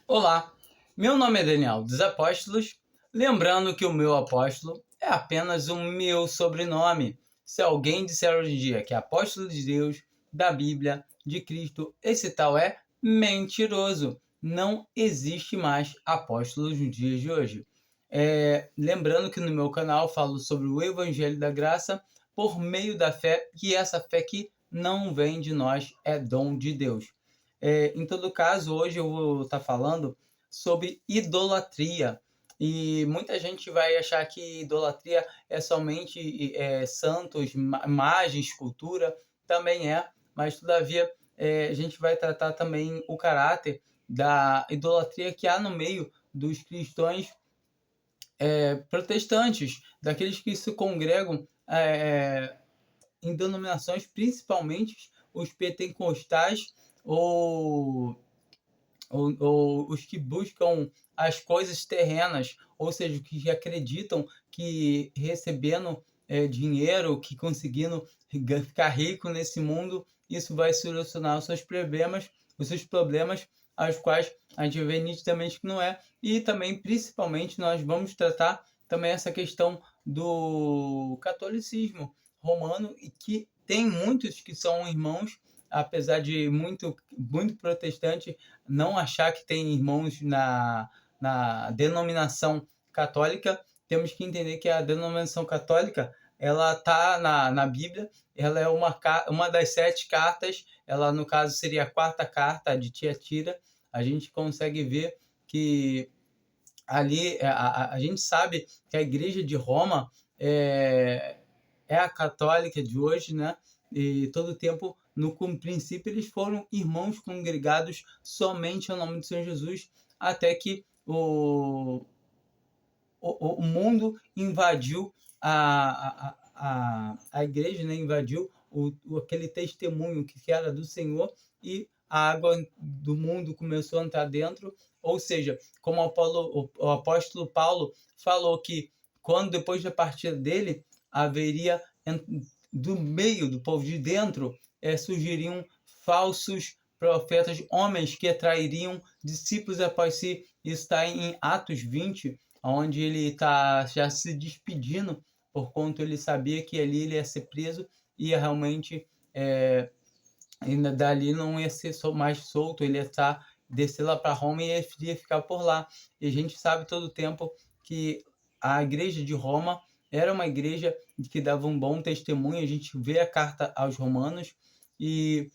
Olá, meu nome é Daniel dos Apóstolos, lembrando que o meu apóstolo é apenas o meu sobrenome. Se alguém disser hoje em dia que é apóstolo de Deus, da Bíblia, de Cristo, esse tal é mentiroso. Não existe mais apóstolos nos dias de hoje. Lembrando que no meu canal falo sobre o Evangelho da Graça por meio da fé, e essa fé que não vem de nós, é dom de Deus. Em todo caso, hoje eu vou estar falando sobre idolatria. E muita gente vai achar que idolatria é somente santos, imagem, escultura, também é, mas todavia a gente vai tratar também o caráter da idolatria que há no meio dos cristãos protestantes, daqueles que se congregam em denominações, principalmente os pentecostais ou ou os que buscam as coisas terrenas, ou seja, que acreditam que recebendo dinheiro, que conseguindo ficar rico nesse mundo, isso vai solucionar os seus problemas, aos quais a gente vê nitidamente que não é. E também, principalmente, nós vamos tratar também essa questão do catolicismo romano, e que tem muitos que são irmãos, apesar de muito protestante não achar que tem irmãos na denominação católica. Temos que entender que a denominação católica ela está na Bíblia, ela é uma das 7 cartas, ela no caso seria a 4ª carta de Tiatira. A gente consegue ver que ali a gente sabe que a Igreja de Roma é a católica de hoje, né? E todo tempo, no princípio, eles foram irmãos congregados somente ao nome do Senhor Jesus, até que o mundo invadiu a igreja, né? Invadiu aquele testemunho que era do Senhor, e a água do mundo começou a entrar dentro. Ou seja, como o apóstolo Paulo falou que quando depois da partida dele haveria do meio do povo de dentro surgiriam falsos profetas, homens que atrairiam discípulos após si. Isso está em Atos 20, onde ele está já se despedindo, por conta ele sabia que ali ele ia ser preso, e ia realmente ainda dali não ia ser mais solto, ele ia descer lá para Roma e ia ficar por lá. E a gente sabe todo o tempo que a igreja de Roma era uma igreja que dava um bom testemunho. A gente vê a carta aos Romanos, e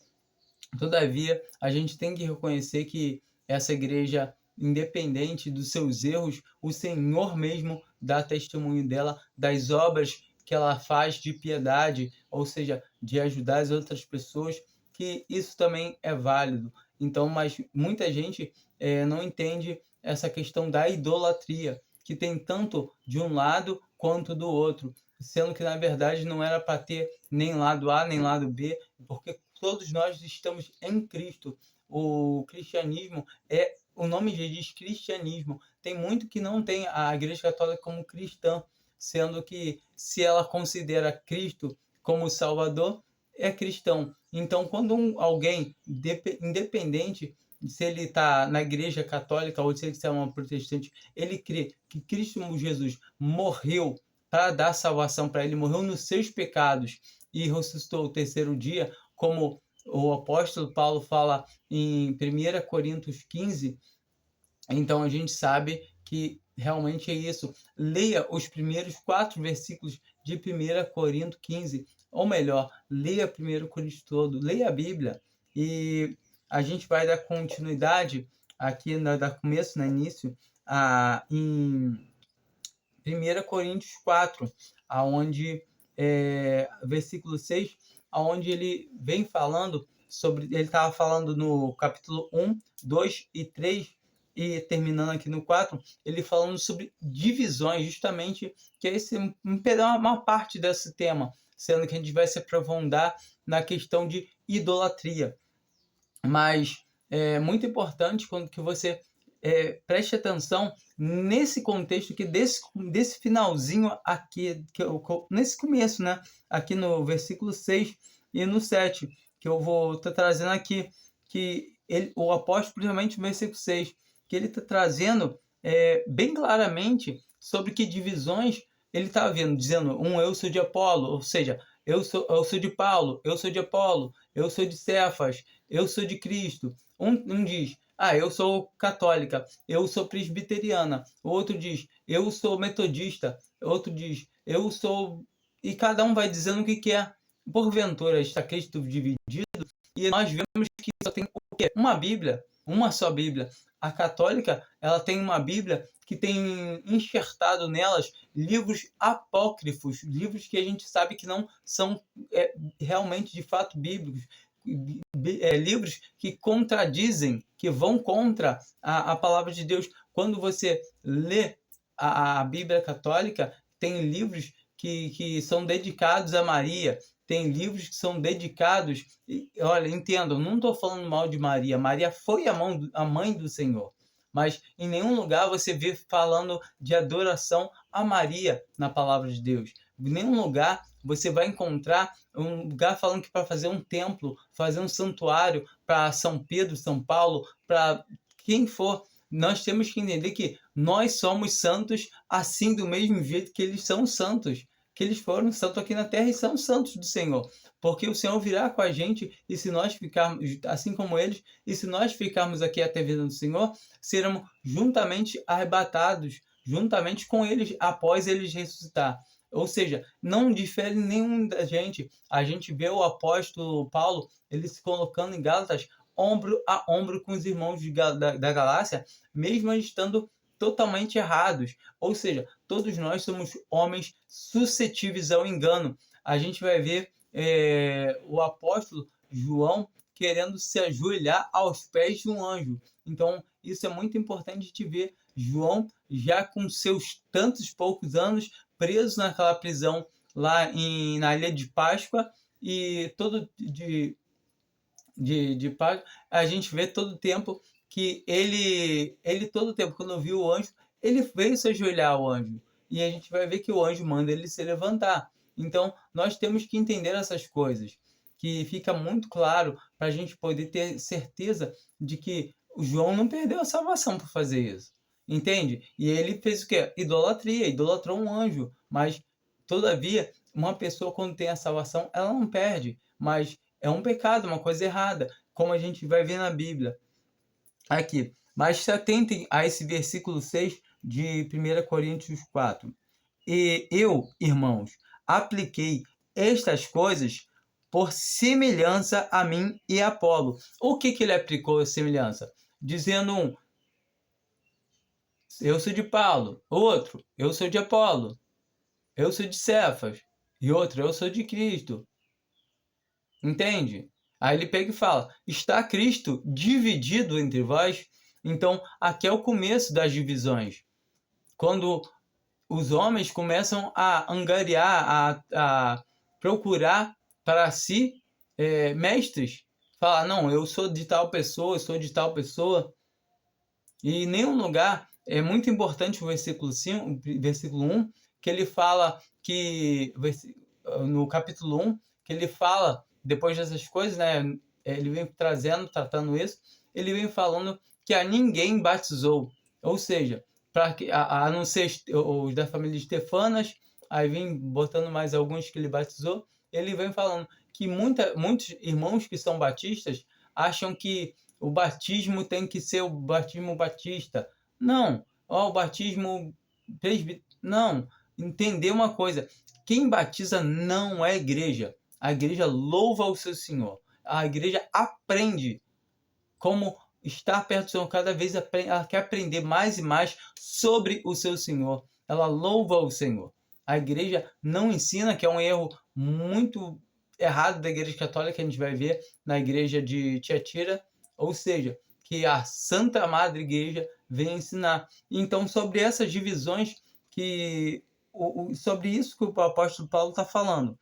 todavia a gente tem que reconhecer que essa igreja, independente dos seus erros, o Senhor mesmo dá testemunho dela, das obras que ela faz de piedade, ou seja, de ajudar as outras pessoas, que isso também é válido. Então, mas muita gente não entende essa questão da idolatria, que tem tanto de um lado quanto do outro, sendo que na verdade não era para ter nem lado A nem lado B, porque todos nós estamos em Cristo. O cristianismo o nome já diz cristianismo. Tem muito que não tem a Igreja Católica como cristã, sendo que se ela considera Cristo como Salvador, é cristão. Então, quando alguém, independente se ele está na Igreja Católica ou se ele é uma protestante, ele crê que Cristo Jesus morreu para dar salvação para ele, morreu nos seus pecados e ressuscitou o terceiro dia, como o apóstolo Paulo fala em 1 Coríntios 15. Então a gente sabe que realmente é isso. Leia os primeiros 4 versículos de 1 Coríntios 15, ou melhor, leia 1 Coríntios todo, leia a Bíblia, e a gente vai dar continuidade aqui, dar começo, no início, em 1 Coríntios 4, aonde versículo 6, aonde ele vem falando sobre, ele estava falando no capítulo 1, 2 e 3, e terminando aqui no 4, ele falando sobre divisões, justamente, que é uma parte desse tema, sendo que a gente vai se aprofundar na questão de idolatria. Mas é muito importante quando que você preste atenção nesse contexto aqui, desse finalzinho aqui, nesse começo, né? Aqui no versículo 6 e no 7, que eu vou estar trazendo aqui, que o apóstolo, principalmente no versículo 6, que ele está trazendo bem claramente sobre que divisões ele está vendo, dizendo eu sou de Apolo, ou seja, eu sou de Paulo, eu sou de Apolo, eu sou de Cefas, eu sou de Cristo. Um diz, eu sou católica, eu sou presbiteriana. O outro diz, eu sou metodista. O outro diz, eu sou... E cada um vai dizendo o que quer. Porventura está Cristo dividido, e nós vemos que só tem o quê? Uma Bíblia, uma só Bíblia. A católica, ela tem uma Bíblia que tem enxertado nelas livros apócrifos, livros que a gente sabe que não são realmente, de fato, bíblicos, livros que contradizem, que vão contra a palavra de Deus. Quando você lê a Bíblia católica, tem livros que são dedicados a Maria, tem livros que são dedicados... Olha, entendam, não estou falando mal de Maria. Maria foi a mãe do Senhor. Mas em nenhum lugar você vê falando de adoração a Maria na palavra de Deus. Em nenhum lugar você vai encontrar um lugar falando que para fazer um templo, fazer um santuário para São Pedro, São Paulo, para quem for. Nós temos que entender que nós somos santos assim, do mesmo jeito que eles são santos. Que eles foram santos aqui na terra e são santos do Senhor. Porque o Senhor virá com a gente, e se nós ficarmos assim como eles, e se nós ficarmos aqui até a vida do Senhor, seremos juntamente arrebatados, juntamente com eles, após eles ressuscitar. Ou seja, não difere nenhum da gente. A gente vê o apóstolo Paulo, ele se colocando em Gálatas, ombro a ombro com os irmãos da Galácia, mesmo estando totalmente errados. Ou seja, todos nós somos homens suscetíveis ao engano. A gente vai ver o apóstolo João querendo se ajoelhar aos pés de um anjo. Então, isso é muito importante de ver. João, já com seus tantos poucos anos, preso naquela prisão lá na Ilha de Páscoa, e todo de Páscoa, a gente vê todo o tempo que ele todo o tempo, quando viu o anjo, ele veio se ajoelhar ao anjo. E a gente vai ver que o anjo manda ele se levantar. Então, nós temos que entender essas coisas, que fica muito claro para a gente poder ter certeza de que o João não perdeu a salvação por fazer isso. Entende? E ele fez o quê? Idolatria, idolatrou um anjo. Mas, todavia, uma pessoa, quando tem a salvação, ela não perde. Mas é um pecado, uma coisa errada, como a gente vai ver na Bíblia. Aqui, mas se atentem a esse versículo 6 de 1 Coríntios 4. E eu, irmãos, apliquei estas coisas por semelhança a mim e a Apolo. O que ele aplicou a semelhança? Dizendo eu sou de Paulo, outro, eu sou de Apolo, eu sou de Cefas, e outro, eu sou de Cristo. Entende? Aí ele pega e fala, está Cristo dividido entre vós? Então, aqui é o começo das divisões. Quando os homens começam a angariar, a procurar para si mestres. Falar, não, eu sou de tal pessoa, eu sou de tal pessoa. E em nenhum lugar, é muito importante o versículo 1, que ele fala que, no capítulo 1, que ele fala, depois dessas coisas, né, ele vem tratando isso, ele vem falando que a ninguém batizou. Ou seja, a não ser os da família de Estefanas, aí vem botando mais alguns que ele batizou, ele vem falando que muitos irmãos que são batistas acham que o batismo tem que ser o batismo batista. Não, o batismo presbítero. Não, entender uma coisa, quem batiza não é a igreja. A igreja louva o seu Senhor. A igreja aprende como estar perto do Senhor. Cada vez ela quer aprender mais e mais sobre o seu Senhor. Ela louva o Senhor. A igreja não ensina, que é um erro muito errado da igreja católica, que a gente vai ver na igreja de Tiatira, ou seja, que a Santa Madre Igreja vem ensinar. Então, sobre essas divisões, sobre isso que o apóstolo Paulo está falando,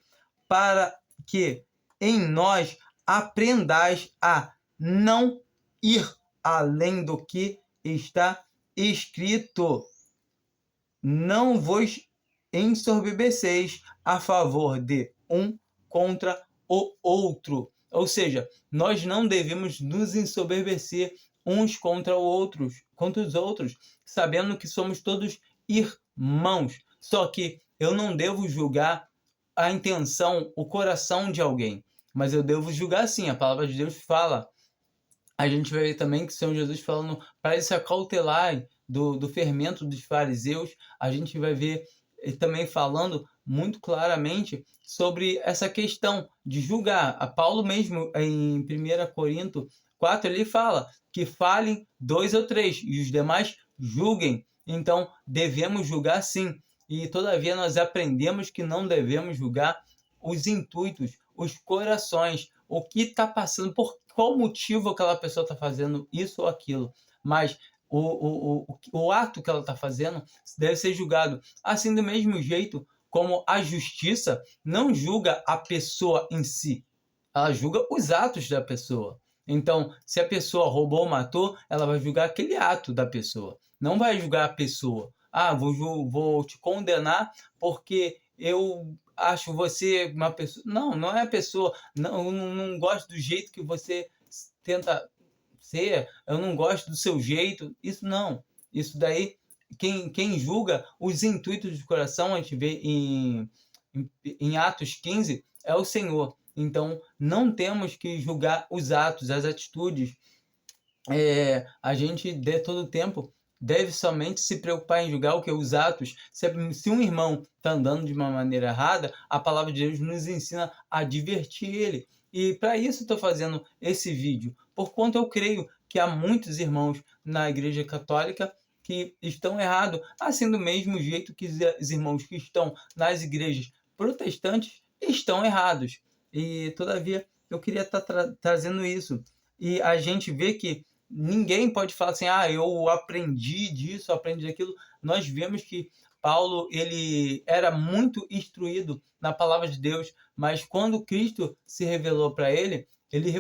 para que em nós aprendais a não ir além do que está escrito. Não vos ensoberbeceis a favor de um contra o outro. Ou seja, nós não devemos nos ensoberbecer uns contra os outros, sabendo que somos todos irmãos. Só que eu não devo julgar a intenção, o coração de alguém, mas eu devo julgar sim. A palavra de Deus fala. A gente vai ver também que o Senhor Jesus falando para eles se acautelarem do fermento dos fariseus. A gente vai ver ele também falando muito claramente sobre essa questão de julgar. A Paulo mesmo, em 1 Coríntios 4, ele fala que falem 2 ou 3 e os demais julguem. Então, devemos julgar sim. E, todavia, nós aprendemos que não devemos julgar os intuitos, os corações, o que está passando, por qual motivo aquela pessoa está fazendo isso ou aquilo. Mas o ato que ela está fazendo deve ser julgado. Assim, do mesmo jeito como a justiça não julga a pessoa em si, ela julga os atos da pessoa. Então, se a pessoa roubou ou matou, ela vai julgar aquele ato da pessoa. Não vai julgar a pessoa. Ah, vou te condenar porque eu acho você uma pessoa... Não, não é a pessoa. Não, eu não gosto do jeito que você tenta ser. Eu não gosto do seu jeito. Isso não. Isso daí, quem julga os intuitos do coração, a gente vê em Atos 15, é o Senhor. Então, não temos que julgar os atos, as atitudes. A gente, de todo o tempo, deve somente se preocupar em julgar o que? Os atos. Se um irmão está andando de uma maneira errada, a palavra de Deus nos ensina a advertir ele. E para isso estou fazendo esse vídeo, porquanto eu creio que há muitos irmãos na Igreja Católica que estão errados, assim do mesmo jeito que os irmãos que estão nas igrejas protestantes estão errados. E, todavia, eu queria estar trazendo isso. E a gente vê que ninguém pode falar assim, eu aprendi disso, aprendi daquilo. Nós vemos que Paulo, ele era muito instruído na palavra de Deus, mas quando Cristo se revelou para ele, ele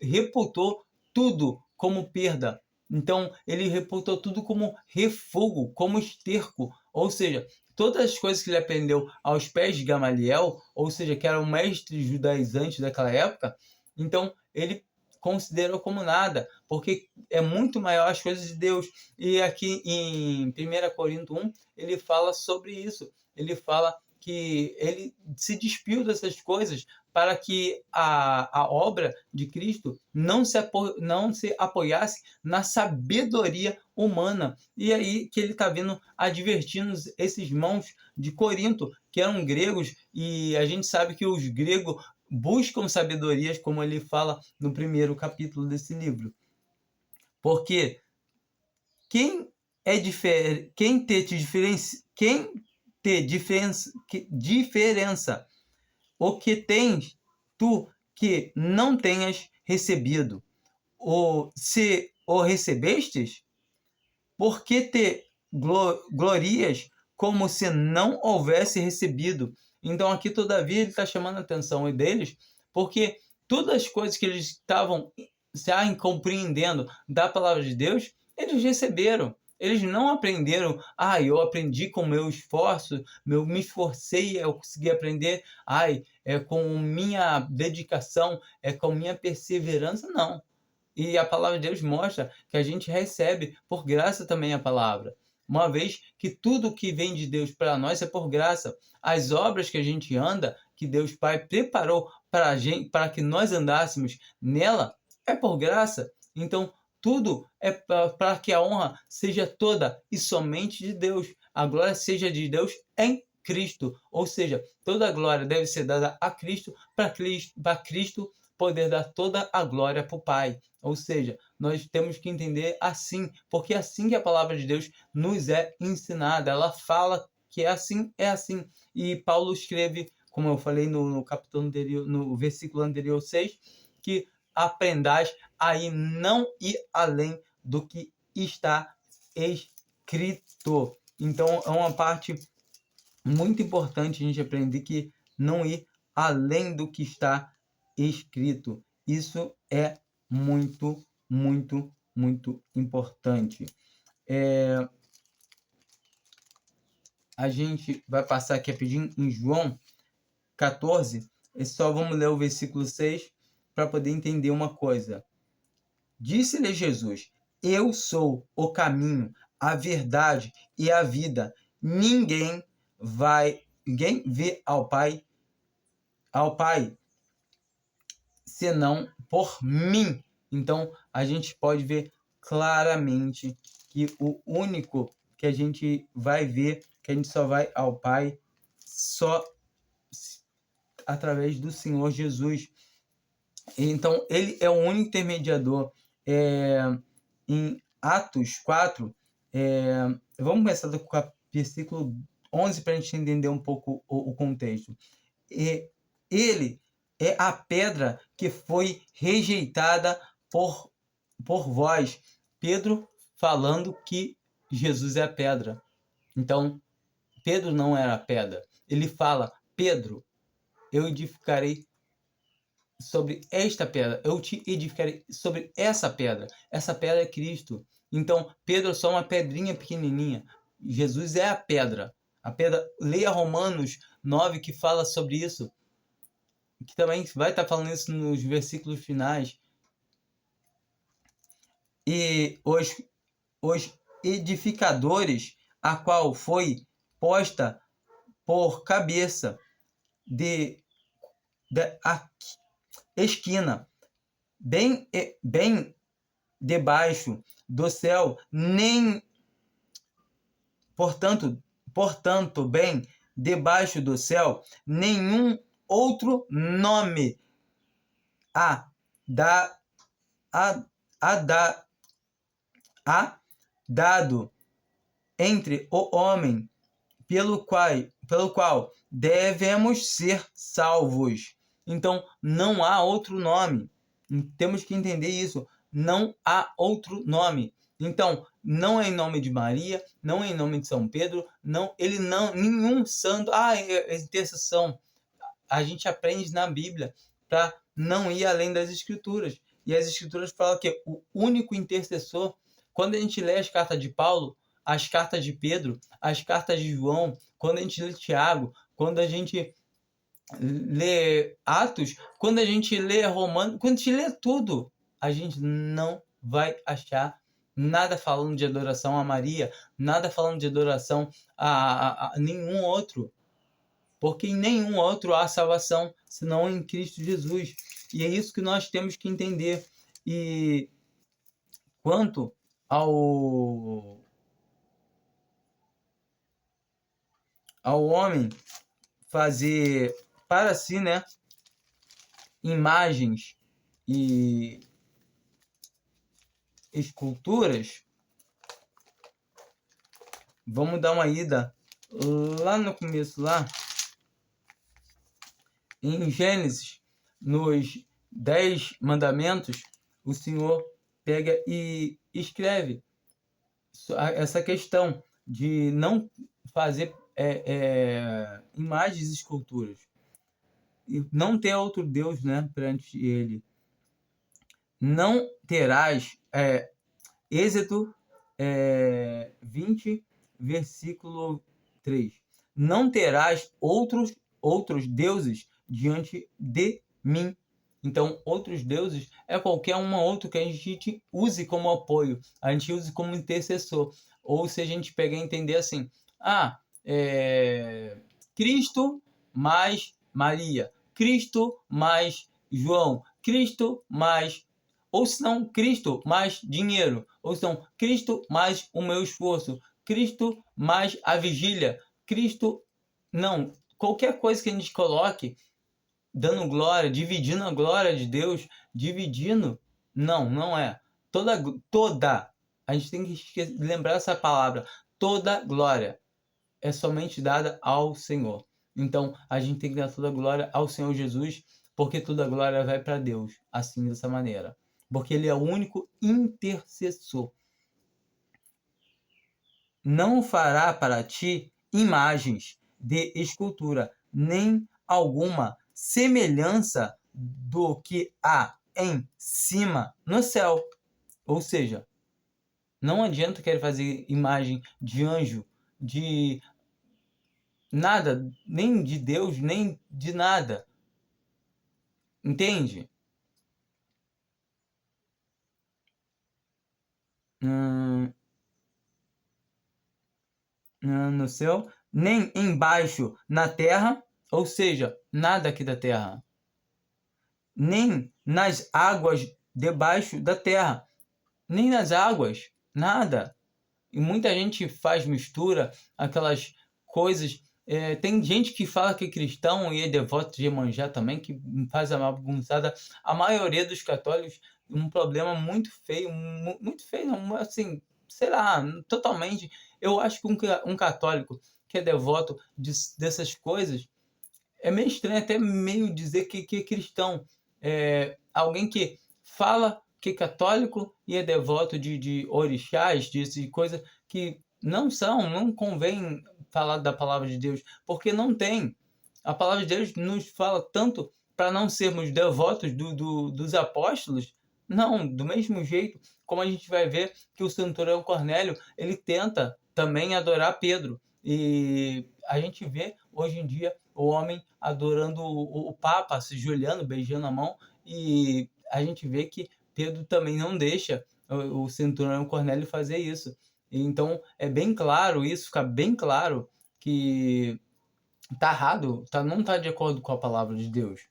reputou tudo como perda. Então, ele reputou tudo como refúgio, como esterco. Ou seja, todas as coisas que ele aprendeu aos pés de Gamaliel, ou seja, que era o mestre judaizante daquela época, então ele considerou como nada, porque é muito maior as coisas de Deus. E aqui em 1 Coríntios 1, ele fala sobre isso. Ele fala que ele se despiu dessas coisas para que a obra de Cristo não se apoiasse na sabedoria humana. E aí que ele está vindo advertindo esses irmãos de Corinto, que eram gregos, e a gente sabe que os gregos buscam sabedorias, como ele fala no primeiro capítulo desse livro. Porque quem ter diferença, o que tens tu que não tenhas recebido, ou se o recebestes, por que te glorias como se não houvesse recebido? Então aqui, todavia, ele está chamando a atenção deles, porque todas as coisas que eles estavam já compreendendo da palavra de Deus, eles receberam. Eles não aprenderam, eu aprendi com meu esforço, me esforcei, eu consegui aprender, com minha dedicação, com minha perseverança. Não. E a palavra de Deus mostra que a gente recebe por graça também a palavra. Uma vez que tudo que vem de Deus para nós é por graça. As obras que a gente anda, que Deus Pai preparou para a gente, para que nós andássemos nela, é por graça. Então, tudo é para que a honra seja toda e somente de Deus. A glória seja de Deus em Cristo. Ou seja, toda a glória deve ser dada a Cristo, para Cristo poder dar toda a glória para o Pai. Ou seja, nós temos que entender assim, porque é assim que a palavra de Deus nos é ensinada. Ela fala que é assim, é assim. E Paulo escreve, como eu falei no capítulo anterior, no versículo anterior 6, que aprendais a não ir além do que está escrito. Então, é uma parte muito importante a gente aprender que não ir além do que está escrito. Isso é muito, muito, muito importante. A gente vai passar aqui rapidinho em João 14, e só vamos ler o versículo 6 para poder entender uma coisa. Disse-lhe Jesus: Eu sou o caminho, a verdade e a vida. Ninguém vê ao Pai senão por mim. Então, a gente pode ver claramente que o único que a gente vai ver, que a gente só vai ao Pai, só através do Senhor Jesus. Então, ele é o único intermediador. Em Atos 4, vamos começar com o versículo 11 para a gente entender um pouco o contexto. Ele é a pedra que foi rejeitada por vós. Pedro falando que Jesus é a pedra. Então, Pedro não era a pedra. Ele fala, Pedro, eu edificarei sobre esta pedra, eu te edificarei sobre essa pedra. Essa pedra é Cristo. Então, Pedro é só uma pedrinha pequenininha. Jesus é a pedra. A pedra, leia Romanos 9, que fala sobre isso. Que também vai estar falando isso nos versículos finais. E os edificadores, a qual foi posta por cabeça de esquina, bem debaixo do céu, nem portanto bem debaixo do céu, nenhum outro nome há dado entre o homem pelo qual devemos ser salvos. Então, não há outro nome. Temos que entender isso. Não há outro nome. Então, não é em nome de Maria, não é em nome de São Pedro, nenhum santo. Intercessão. A gente aprende na Bíblia para não ir além das Escrituras. E as Escrituras falam que o único intercessor, quando a gente lê as cartas de Paulo, as cartas de Pedro, as cartas de João, quando a gente lê Tiago, quando a gente lê Atos, quando a gente lê Romanos, quando a gente lê tudo, a gente não vai achar nada falando de adoração a Maria, nada falando de adoração a nenhum outro. Porque em nenhum outro há salvação, senão em Cristo Jesus. E é isso que nós temos que entender. E quanto ao homem fazer para si, né, imagens e esculturas, vamos dar uma ida lá no começo, lá em Gênesis, nos 10 mandamentos, o Senhor pega e escreve essa questão de não fazer imagens e esculturas. E não ter outro Deus, né, perante ele. Não terás, Êxodo 20, versículo 3. Não terás outros deuses diante de mim. Então, outros deuses é qualquer outro que a gente use como apoio, a gente use como intercessor. Ou se a gente pegar e entender assim, Cristo mais Maria, Cristo mais João, Cristo mais... Ou se não, Cristo mais dinheiro, ou se não, Cristo mais o meu esforço, Cristo mais a vigília, Cristo... Não, qualquer coisa que a gente coloque dando glória, dividindo a glória de Deus, não é. Toda, a gente tem que lembrar essa palavra, toda glória é somente dada ao Senhor. Então, a gente tem que dar toda a glória ao Senhor Jesus, porque toda a glória vai para Deus, assim, dessa maneira. Porque Ele é o único intercessor. Não fará para ti imagens de escultura, nem alguma semelhança do que há em cima no céu. Ou seja, não adianta querer fazer imagem de anjo, de nada, nem de Deus, nem de nada. Entende? no céu, nem embaixo na terra, ou seja, nada aqui da terra, nem nas águas debaixo da terra, nem nas águas, nada. E muita gente faz mistura, aquelas coisas. Tem gente que fala que é cristão e é devoto de Iemanjá também, que faz a bagunçada. A maioria dos católicos, um problema muito feio, muito feio, não, assim, sei lá, totalmente. Eu acho que um católico que é devoto dessas coisas, é meio estranho até meio dizer que é cristão. Alguém que fala que é católico e é devoto de orixás, de coisas que não convém falar da palavra de Deus, porque não tem. A palavra de Deus nos fala tanto para não sermos devotos dos apóstolos. Não, do mesmo jeito, como a gente vai ver que o centurião Cornélio, ele tenta também adorar Pedro. E a gente vê hoje em dia o homem adorando o Papa, se ajoelhando, beijando a mão, e a gente vê que Pedro também não deixa o centurião Cornélio fazer isso. Então é bem claro isso, fica bem claro que tá errado, não tá de acordo com a palavra de Deus.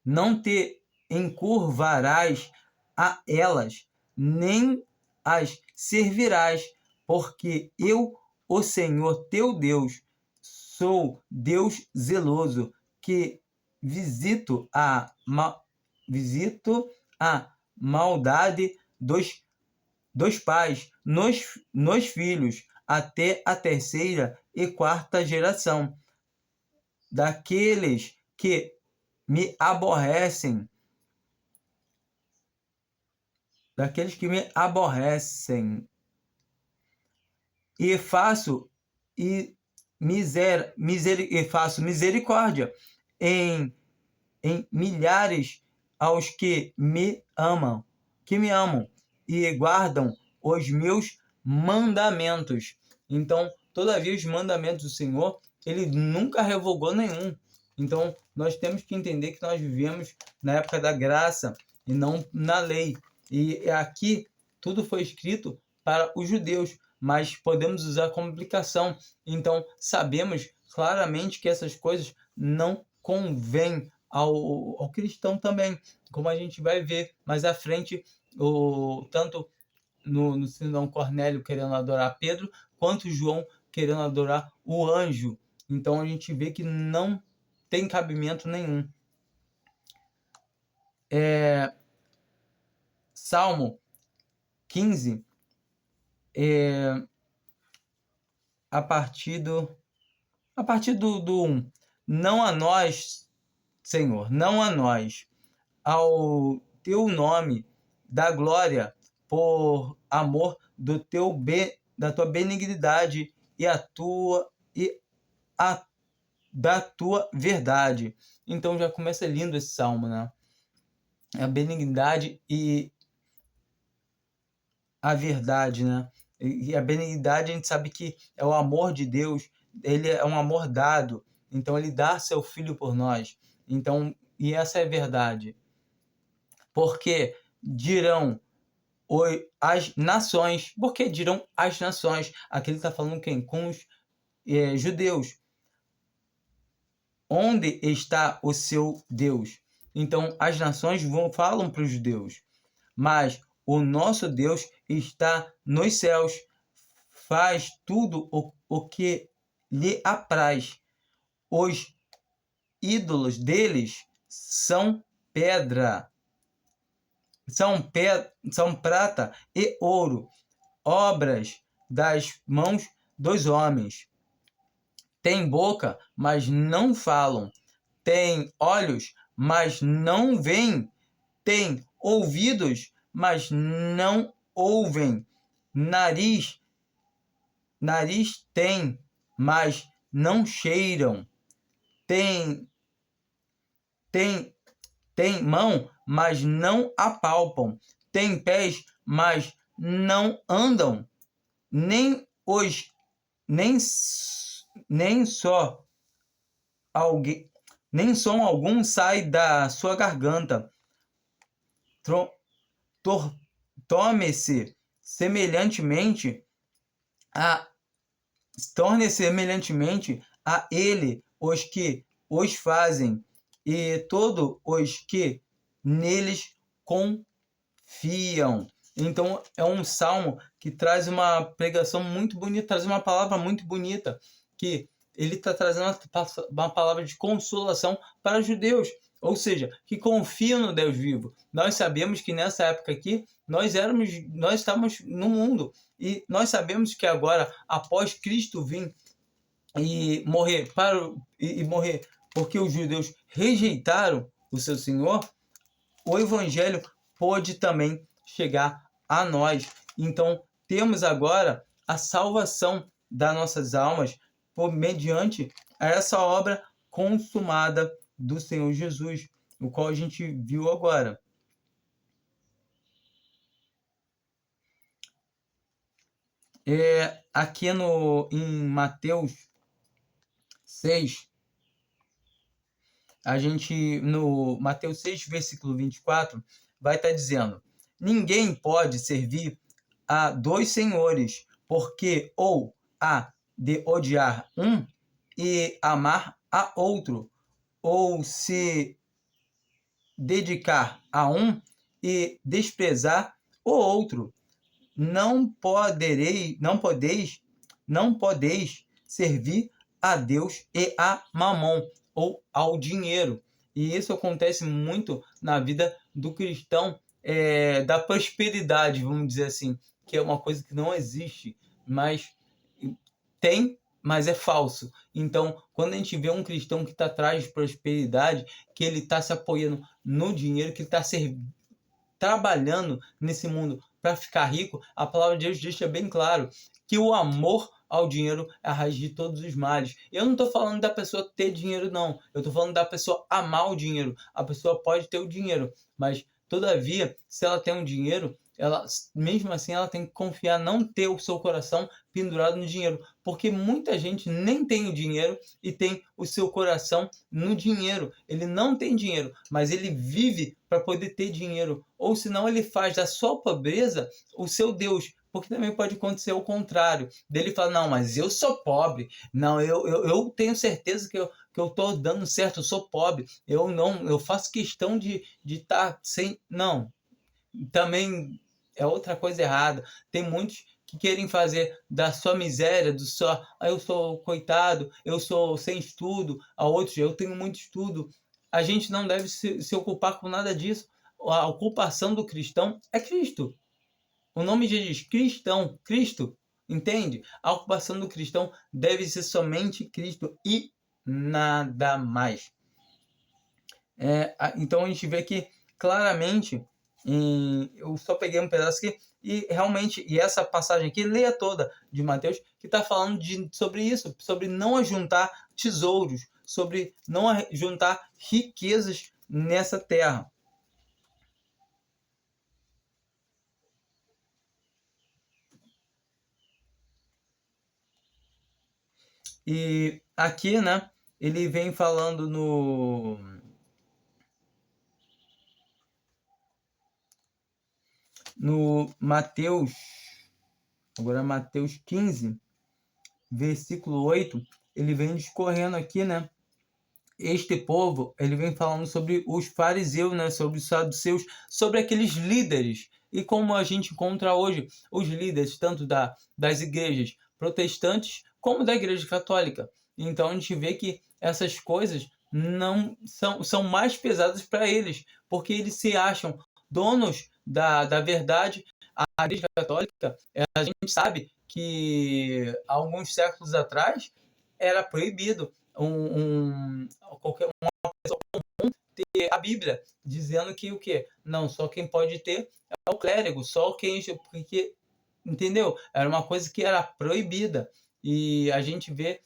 Não te encurvarás a elas, nem as servirás, porque eu, o Senhor teu Deus, sou Deus zeloso, que visito a maldade dos pais nos filhos, até a terceira e quarta geração daqueles que me aborrecem, e faço misericórdia em milhares aos que me amam e guardam os meus mandamentos. Então, todavia, os mandamentos do Senhor, ele nunca revogou nenhum. Então, nós temos que entender que nós vivemos na época da graça e não na lei. E aqui tudo foi escrito para os judeus, mas podemos usar como aplicação. Então, sabemos claramente que essas coisas não convêm ao cristão também, como a gente vai ver mais à frente, tanto no Simão Cornélio querendo adorar Pedro, quanto João querendo adorar o anjo. Então a gente vê que não tem cabimento nenhum. Salmo 15, a partir do 1. Não a nós, Senhor, não a nós, ao teu nome, da glória, por amor da tua benignidade e da tua verdade. Então já começa lindo esse salmo, né? A benignidade e a verdade, né? E a benignidade a gente sabe que é o amor de Deus, ele é um amor dado, então ele dá seu filho por nós. Então, e essa é a verdade. Porque dirão as nações, porque dirão as nações, aqui ele está falando quem? Com os judeus. Onde está o seu Deus? Então as nações falam para os judeus, mas o nosso Deus está nos céus, faz tudo o que lhe apraz. Os ídolos deles são pedra, são prata e ouro, obras das mãos dos homens. Tem boca, mas não falam. Tem olhos, mas não veem. Tem ouvidos, mas não ouvem. Nariz tem, mas não cheiram. Tem mão, mas não apalpam. Tem pés, mas não andam. Nem só som algum sai da sua garganta. Tome-se semelhantemente a torne semelhantemente a ele os que os fazem e todos os que neles confiam. Então é um salmo que traz uma pregação muito bonita, traz uma palavra muito bonita, que ele está trazendo uma palavra de consolação para os judeus, ou seja, que confiam no Deus vivo. Nós sabemos que nessa época aqui nós estávamos no mundo, e nós sabemos que agora, após Cristo vir e morrer morrer porque os judeus rejeitaram o seu Senhor, o evangelho pode também chegar a nós. Então, temos agora a salvação das nossas almas mediante essa obra consumada do Senhor Jesus, o qual a gente viu agora. Aqui em Mateus 6, a gente, no Mateus 6, versículo 24, vai estar dizendo: ninguém pode servir a dois senhores, porque ou há de odiar um e amar a outro, ou se dedicar a um e desprezar o outro. Não podeis servir a Deus e a Mamon, ou ao dinheiro. E isso acontece muito na vida do cristão, da prosperidade, vamos dizer assim, que é uma coisa que não existe, mas tem, mas é falso. Então, quando a gente vê um cristão que está atrás de prosperidade, que ele está se apoiando no dinheiro, que ele está trabalhando nesse mundo para ficar rico, a palavra de Deus deixa bem claro que o amor ao dinheiro é a raiz de todos os males. Eu não estou falando da pessoa ter dinheiro, não. Eu estou falando da pessoa amar o dinheiro. A pessoa pode ter o dinheiro, mas, todavia, se ela tem um dinheiro, ela, mesmo assim, ela tem que confiar, não ter o seu coração pendurado no dinheiro. Porque muita gente nem tem o dinheiro e tem o seu coração no dinheiro. Ele não tem dinheiro, mas ele vive para poder ter dinheiro. Ou senão ele faz da sua pobreza o seu Deus. Porque também pode acontecer o contrário. Dele fala, não, mas eu sou pobre. Não, eu tenho certeza que eu estou dando certo, eu sou pobre. Eu faço questão de estar sem... Não, também é outra coisa errada. Tem muitos que querem fazer da sua miséria, eu sou coitado, eu sou sem estudo, a outros, eu tenho muito estudo. A gente não deve se ocupar com nada disso. A ocupação do cristão é Cristo. O nome diz cristão, Cristo, entende? A ocupação do cristão deve ser somente Cristo e nada mais. Então a gente vê que claramente, eu só peguei um pedaço aqui, e realmente, e essa passagem aqui, leia toda de Mateus, que está falando sobre isso, sobre não ajuntar tesouros, sobre não ajuntar riquezas nessa terra. E aqui, né, ele vem falando no Mateus, agora Mateus 15, versículo 8, ele vem discorrendo aqui, né? Este povo, ele vem falando sobre os fariseus, né? Sobre os saduceus, sobre aqueles líderes. E como a gente encontra hoje os líderes, tanto das igrejas protestantes, como da igreja católica. Então a gente vê que essas coisas não são mais pesadas para eles, porque eles se acham donos da verdade. A igreja católica, a gente sabe que alguns séculos atrás era proibido qualquer uma pessoa comum ter a Bíblia, dizendo que o quê? Não, só quem pode ter é o clérigo, só quem... Porque, entendeu? Era uma coisa que era proibida. E a gente vê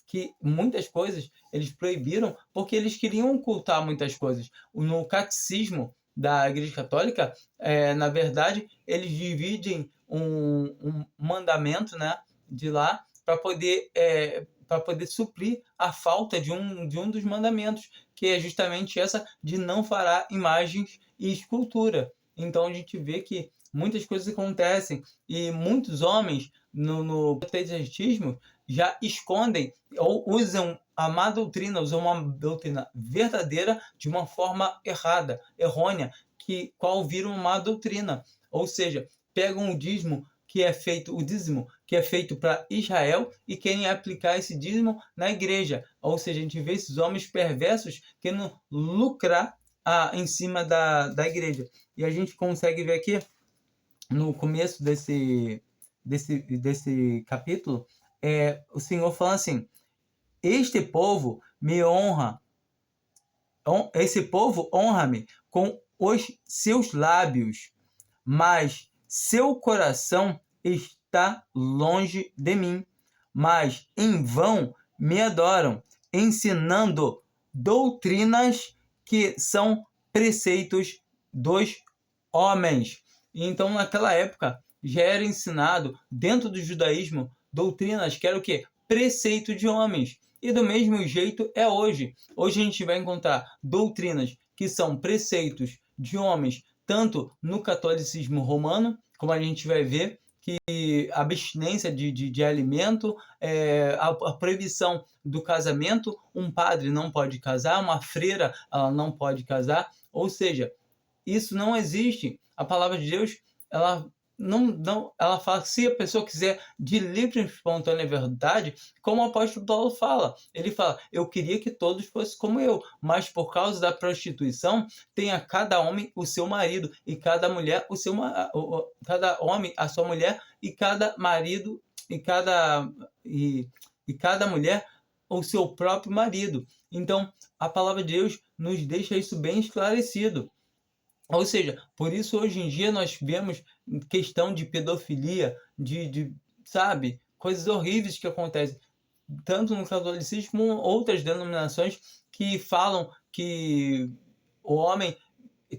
que muitas coisas eles proibiram porque eles queriam ocultar muitas coisas. No catecismo da Igreja Católica, na verdade, eles dividem um mandamento, né, de lá para poder suprir a falta de um dos mandamentos, que é justamente essa de não fará imagens e escultura. Então a gente vê que muitas coisas acontecem e muitos homens no protestantismo já escondem ou usam a má doutrina, usam uma doutrina verdadeira de uma forma errada, errônea, qual vira uma má doutrina. Ou seja, pegam o dízimo que é feito para Israel e querem aplicar esse dízimo na igreja. Ou seja, a gente vê esses homens perversos querendo lucrar em cima da igreja. E a gente consegue ver aqui, no começo desse capítulo, o Senhor falando assim: este povo me honra, esse povo honra-me com os seus lábios, mas seu coração está longe de mim. Mas em vão me adoram, ensinando doutrinas que são preceitos dos homens. Então, naquela época, já era ensinado, dentro do judaísmo, doutrinas que eram o quê? Preceito de homens. E do mesmo jeito é hoje. Hoje a gente vai encontrar doutrinas que são preceitos de homens, tanto no catolicismo romano, como a gente vai ver, que a abstinência de alimento, a proibição do casamento, um padre não pode casar, uma freira ela não pode casar, ou seja, isso não existe. A palavra de Deus, ela ela fala que se a pessoa quiser de livre e espontânea verdade, como o apóstolo Paulo fala, ele fala: eu queria que todos fossem como eu, mas por causa da prostituição, tenha cada homem o seu marido e cada mulher cada homem a sua mulher e cada marido e cada mulher o seu próprio marido. Então, a palavra de Deus nos deixa isso bem esclarecido. Ou seja, por isso hoje em dia nós vemos questão de pedofilia, sabe, coisas horríveis que acontecem, tanto no catolicismo como outras denominações que falam que o homem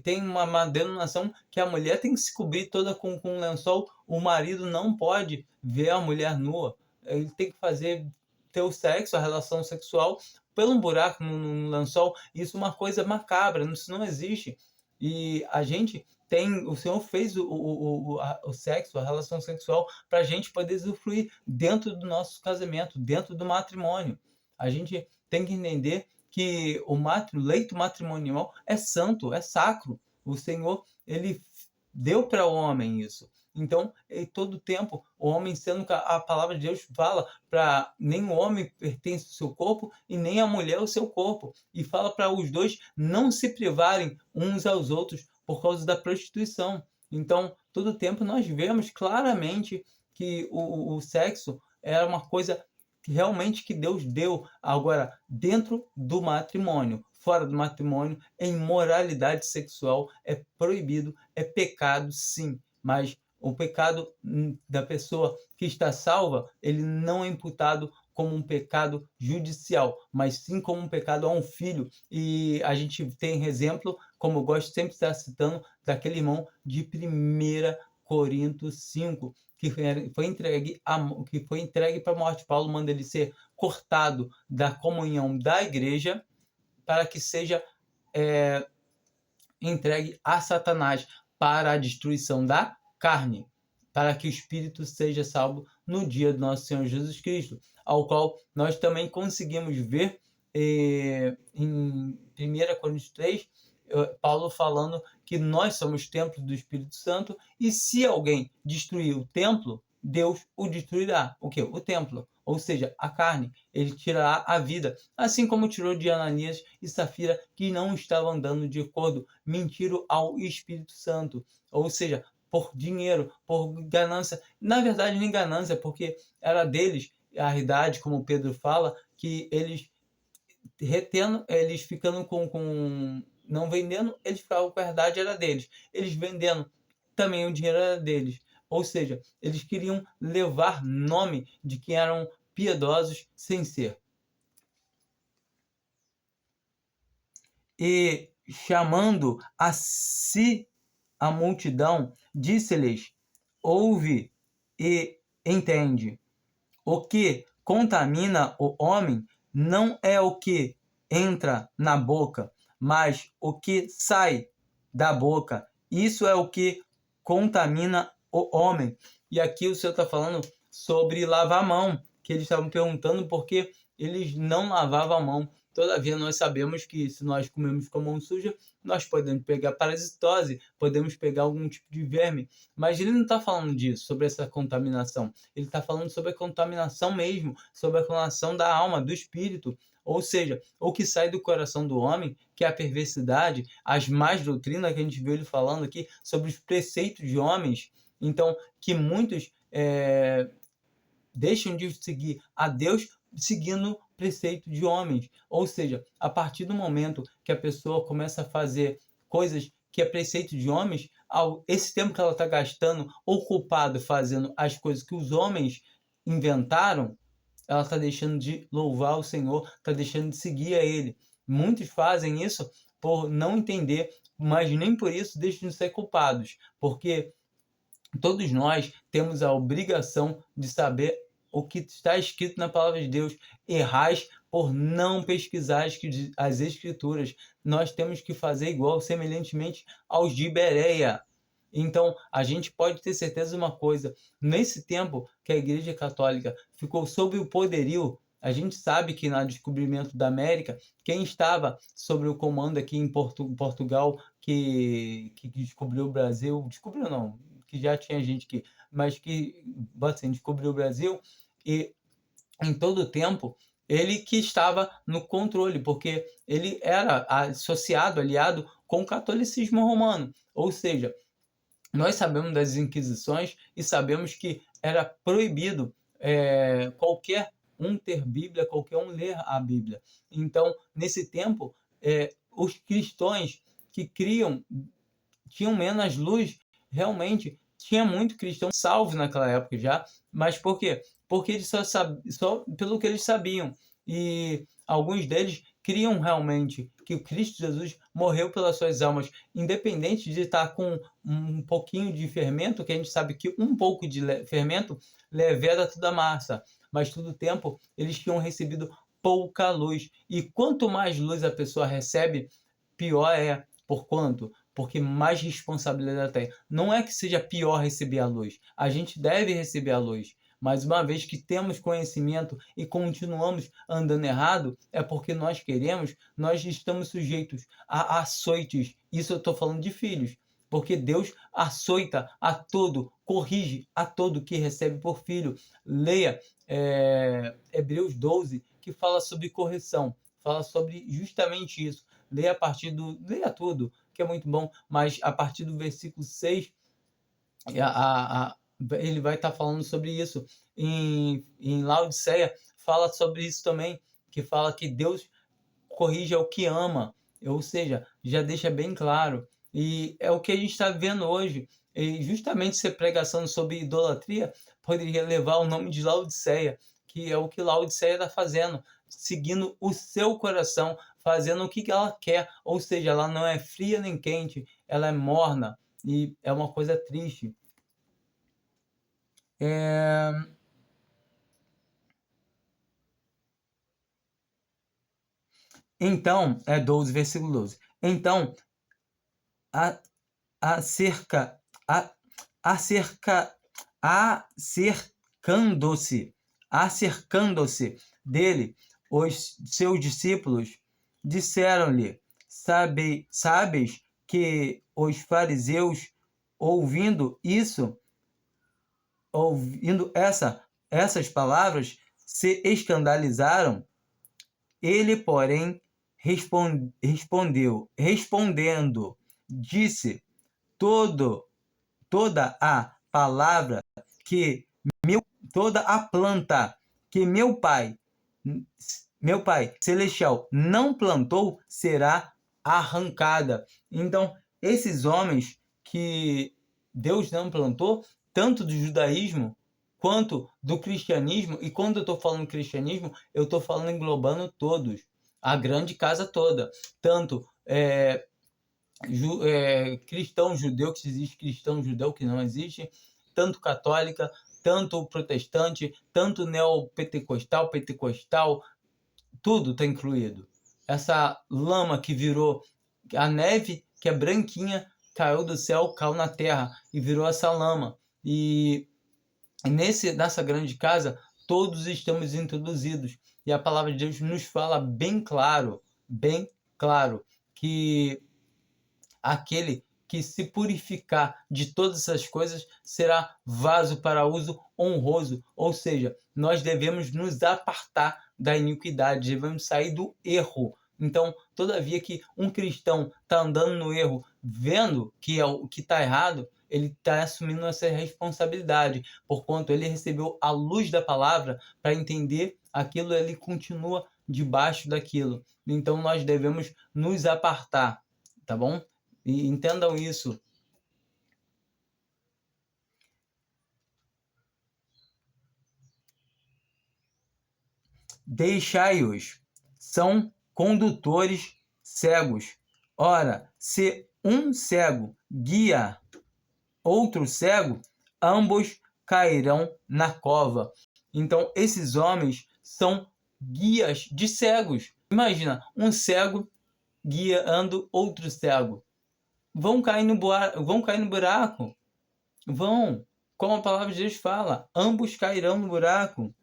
tem uma denominação que a mulher tem que se cobrir toda com um lençol, o marido não pode ver a mulher nua, ele tem que ter o sexo, a relação sexual, pelo buraco no lençol. Isso é uma coisa macabra, isso não existe. E o Senhor fez o sexo, a relação sexual, para a gente poder usufruir dentro do nosso casamento, dentro do matrimônio. A gente tem que entender que o leito matrimonial é santo, é sacro. O Senhor, ele deu para o homem isso. Então, todo tempo, o homem, sendo que a palavra de Deus fala para nem o homem pertence ao seu corpo e nem a mulher ao seu corpo. E fala para os dois não se privarem uns aos outros por causa da prostituição. Então, todo tempo nós vemos claramente que o sexo era uma coisa que realmente que Deus deu. Agora, dentro do matrimônio, fora do matrimônio, a imoralidade sexual é proibido, é pecado sim, mas o pecado da pessoa que está salva, ele não é imputado como um pecado judicial, mas sim como um pecado a um filho. E a gente tem exemplo, como eu gosto sempre de estar citando, daquele irmão de 1 Coríntios 5, que foi entregue para a morte. Paulo manda ele ser cortado da comunhão da igreja para que seja entregue a Satanás para a destruição da carne, para que o espírito seja salvo no dia do nosso Senhor Jesus Cristo, ao qual nós também conseguimos ver em 1 Coríntios 3, Paulo falando que nós somos templos do Espírito Santo, e se alguém destruir o templo, Deus o destruirá. O quê? O templo, ou seja, a carne. Ele tirará a vida, assim como tirou de Ananias e Safira, que não estavam andando de acordo, mentiram ao Espírito Santo, ou seja, por dinheiro, por ganância. Na verdade, nem ganância, porque era deles a realidade, como Pedro fala, que eles retendo, eles ficando não vendendo, eles ficavam com a verdade, era deles. Eles vendendo, também o dinheiro era deles. Ou seja, eles queriam levar nome de que eram piedosos sem ser. E chamando a si a multidão, disse-lhes: ouve e entende. O que contamina o homem não é o que entra na boca, mas o que sai da boca. Isso é o que contamina o homem. E aqui o Senhor está falando sobre lavar a mão, que eles estavam perguntando por que eles não lavavam a mão. Todavia, nós sabemos que se nós comemos com a mão suja, nós podemos pegar parasitose, podemos pegar algum tipo de verme. Mas ele não está falando disso, sobre essa contaminação. Ele está falando sobre a contaminação mesmo, sobre a contaminação da alma, do espírito. Ou seja, o que sai do coração do homem, que é a perversidade, as más doutrinas que a gente viu ele falando aqui, sobre os preceitos de homens. Então, que muitos deixam de seguir a Deus seguindo preceito de homens. Ou seja, a partir do momento que a pessoa começa a fazer coisas que é preceito de homens, esse tempo que ela está gastando ocupado fazendo as coisas que os homens inventaram, ela está deixando de louvar o Senhor, está deixando de seguir a Ele. Muitos fazem isso por não entender, mas nem por isso deixam de ser culpados, porque todos nós temos a obrigação de saber o que está escrito na palavra de Deus. Errais por não pesquisar as Escrituras. Nós temos que fazer igual, semelhantemente aos de Bereia. Então, a gente pode ter certeza de uma coisa. Nesse tempo que a Igreja Católica ficou sob o poderio, a gente sabe que no descobrimento da América, quem estava sobre o comando aqui em Portugal, que descobriu o Brasil, descobriu não, que já tinha gente que, mas que assim, descobriu o Brasil, e em todo o tempo ele que estava no controle, porque ele era associado, aliado com o catolicismo romano. Ou seja, nós sabemos das Inquisições e sabemos que era proibido qualquer um ter Bíblia, qualquer um ler a Bíblia. Então, nesse tempo, os cristãos que tinham menos luz, realmente tinha muito cristão salvo naquela época já, mas por quê? Porque eles só pelo que eles sabiam, e alguns deles criam realmente que o Cristo Jesus morreu pelas suas almas, independente de estar com um pouquinho de fermento, que a gente sabe que um pouco de fermento leveda toda a massa, mas todo o tempo eles tinham recebido pouca luz, e quanto mais luz a pessoa recebe, pior é. Por quanto? Porque mais responsabilidade tem. Não é que seja pior receber a luz. A gente deve receber a luz. Mas uma vez que temos conhecimento e continuamos andando errado, é porque nós queremos, nós estamos sujeitos a açoites. Isso eu estou falando de filhos. Porque Deus açoita a todo, corrige a todo que recebe por filho. Leia Hebreus 12, que fala sobre correção. Fala sobre justamente isso. Leia tudo, que é muito bom, mas a partir do versículo 6, ele vai estar falando sobre isso. Em Laodiceia, fala sobre isso também, que fala que Deus corrige ao que ama, ou seja, já deixa bem claro. E é o que a gente está vendo hoje. E justamente ser pregação sobre idolatria poderia levar o nome de Laodiceia, que é o que Laodiceia está fazendo, seguindo o seu coração, fazendo o que ela quer, ou seja, ela não é fria nem quente, ela é morna, e é uma coisa triste. Então, 12, versículo 12. Então, acercando-se dele, os seus discípulos disseram-lhe: sabes que os fariseus, ouvindo essas palavras, se escandalizaram? Ele, porém, respondendo, disse: toda a palavra toda a planta que meu Pai Celestial não plantou será arrancada. Então, esses homens que Deus não plantou, tanto do judaísmo quanto do cristianismo, e quando eu estou falando cristianismo, eu estou falando englobando todos, a grande casa toda, tanto cristão judeu, que existe cristão judeu que não existe, tanto católica, tanto protestante, tanto neopentecostal, pentecostal, tudo está incluído. Essa lama que virou a neve, que é branquinha, caiu do céu, caiu na terra e virou essa lama. E nessa grande casa, todos estamos introduzidos. E a palavra de Deus nos fala bem claro, que aquele que se purificar de todas essas coisas será vaso para uso honroso. Ou seja, nós devemos nos apartar da iniquidade, devemos sair do erro. Então, todavia que um cristão está andando no erro, vendo que é o que está errado, ele está assumindo essa responsabilidade, porquanto ele recebeu a luz da palavra para entender aquilo, ele continua debaixo daquilo. Então, nós devemos nos apartar, tá bom? E entendam isso. Deixai-os, são condutores cegos. Ora, se um cego guia outro cego, ambos cairão na cova. Então, esses homens são guias de cegos. Imagina, um cego guiando outro cego. Vão cair no buraco. Vão. Como a palavra de Deus fala, ambos cairão no buraco.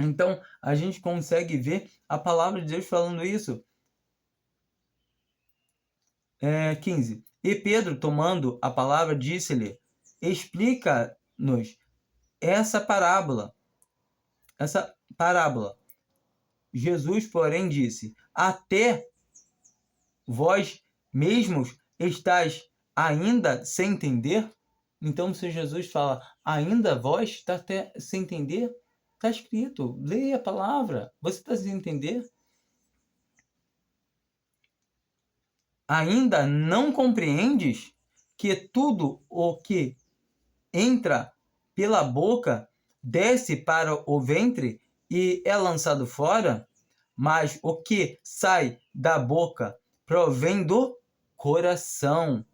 Então, a gente consegue ver a palavra de Deus falando isso. 15. E Pedro, tomando a palavra, disse-lhe: explica-nos essa parábola. Jesus, porém, disse: até vós mesmos estáis ainda sem entender? Então, se Jesus fala, ainda vós está até sem entender, está escrito, leia a palavra, você está sem entender? Ainda não compreendes que tudo o que entra pela boca desce para o ventre e é lançado fora? Mas o que sai da boca provém do coração,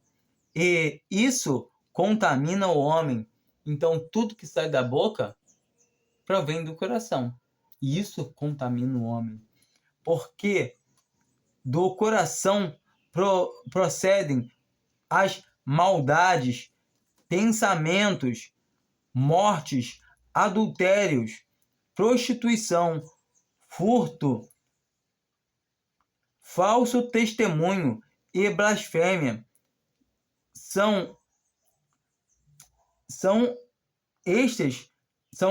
e isso contamina o homem. Então, tudo que sai da boca provém do coração, e isso contamina o homem. Porque do coração procedem as maldades, pensamentos, mortes, adultérios, prostituição, furto, falso testemunho e blasfêmia. São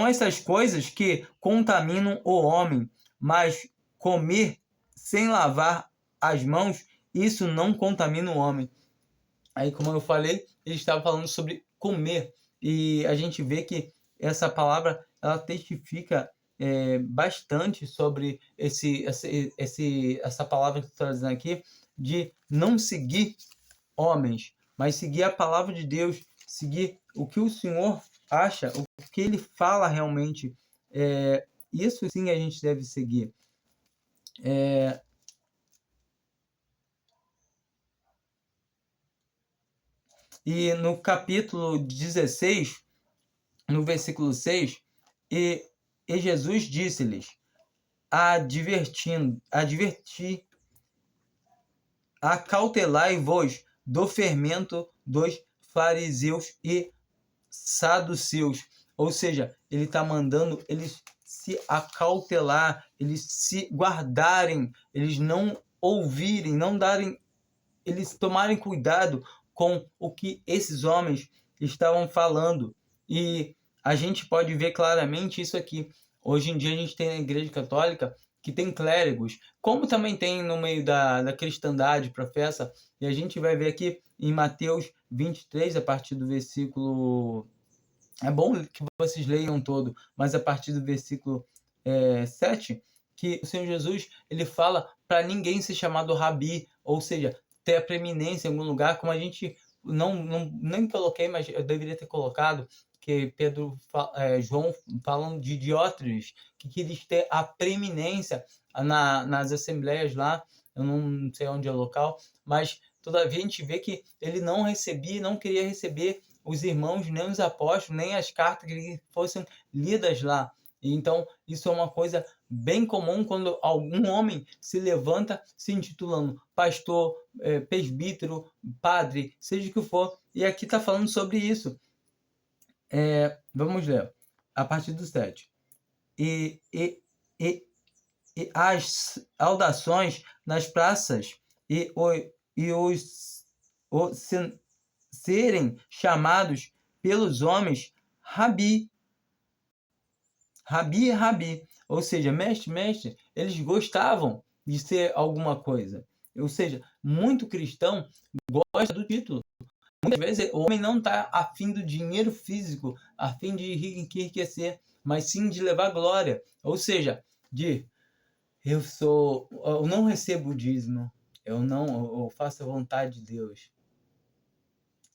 essas coisas que contaminam o homem, mas comer sem lavar as mãos, isso não contamina o homem. Aí, como eu falei, ele estava falando sobre comer, e a gente vê que essa palavra ela testifica bastante sobre essa palavra que está dizendo aqui, de não seguir homens, mas seguir a palavra de Deus, seguir o que o Senhor acha, o que ele fala realmente. Isso sim a gente deve seguir. E no capítulo 16, no versículo 6, e Jesus disse-lhes, acautelai-vos do fermento dos fariseus e saduceus. Ou seja, ele está mandando eles se acautelar, eles se guardarem, eles não ouvirem, eles tomarem cuidado com o que esses homens estavam falando. E a gente pode ver claramente isso aqui. Hoje em dia a gente tem na Igreja Católica que tem clérigos, como também tem no meio da cristandade, professa, e a gente vai ver aqui em Mateus 23, a partir do versículo... É bom que vocês leiam todo, mas a partir do versículo 7, que o Senhor Jesus ele fala para ninguém ser chamado rabi, ou seja, ter a preeminência em algum lugar, como a gente nem coloquei, mas eu deveria ter colocado, que João falam de Diótrefes, que queria ter a preeminência nas assembleias lá, eu não sei onde é o local, mas todavia a gente vê que ele não queria receber os irmãos, nem os apóstolos, nem as cartas que fossem lidas lá. Então, isso é uma coisa bem comum quando algum homem se levanta se intitulando pastor, presbítero, padre, seja o que for. E aqui está falando sobre isso. Vamos ler, a partir do 7. E, e, e, e as saudações nas praças e, serem chamados pelos homens Rabi, Rabi, Rabi, ou seja, mestre, mestre, eles gostavam de ser alguma coisa. Ou seja, muito cristão gosta do título. Muitas vezes o homem não está afim do dinheiro físico, afim de enriquecer, mas sim de levar glória. Ou seja, eu não recebo o dízimo, eu faço a vontade de Deus.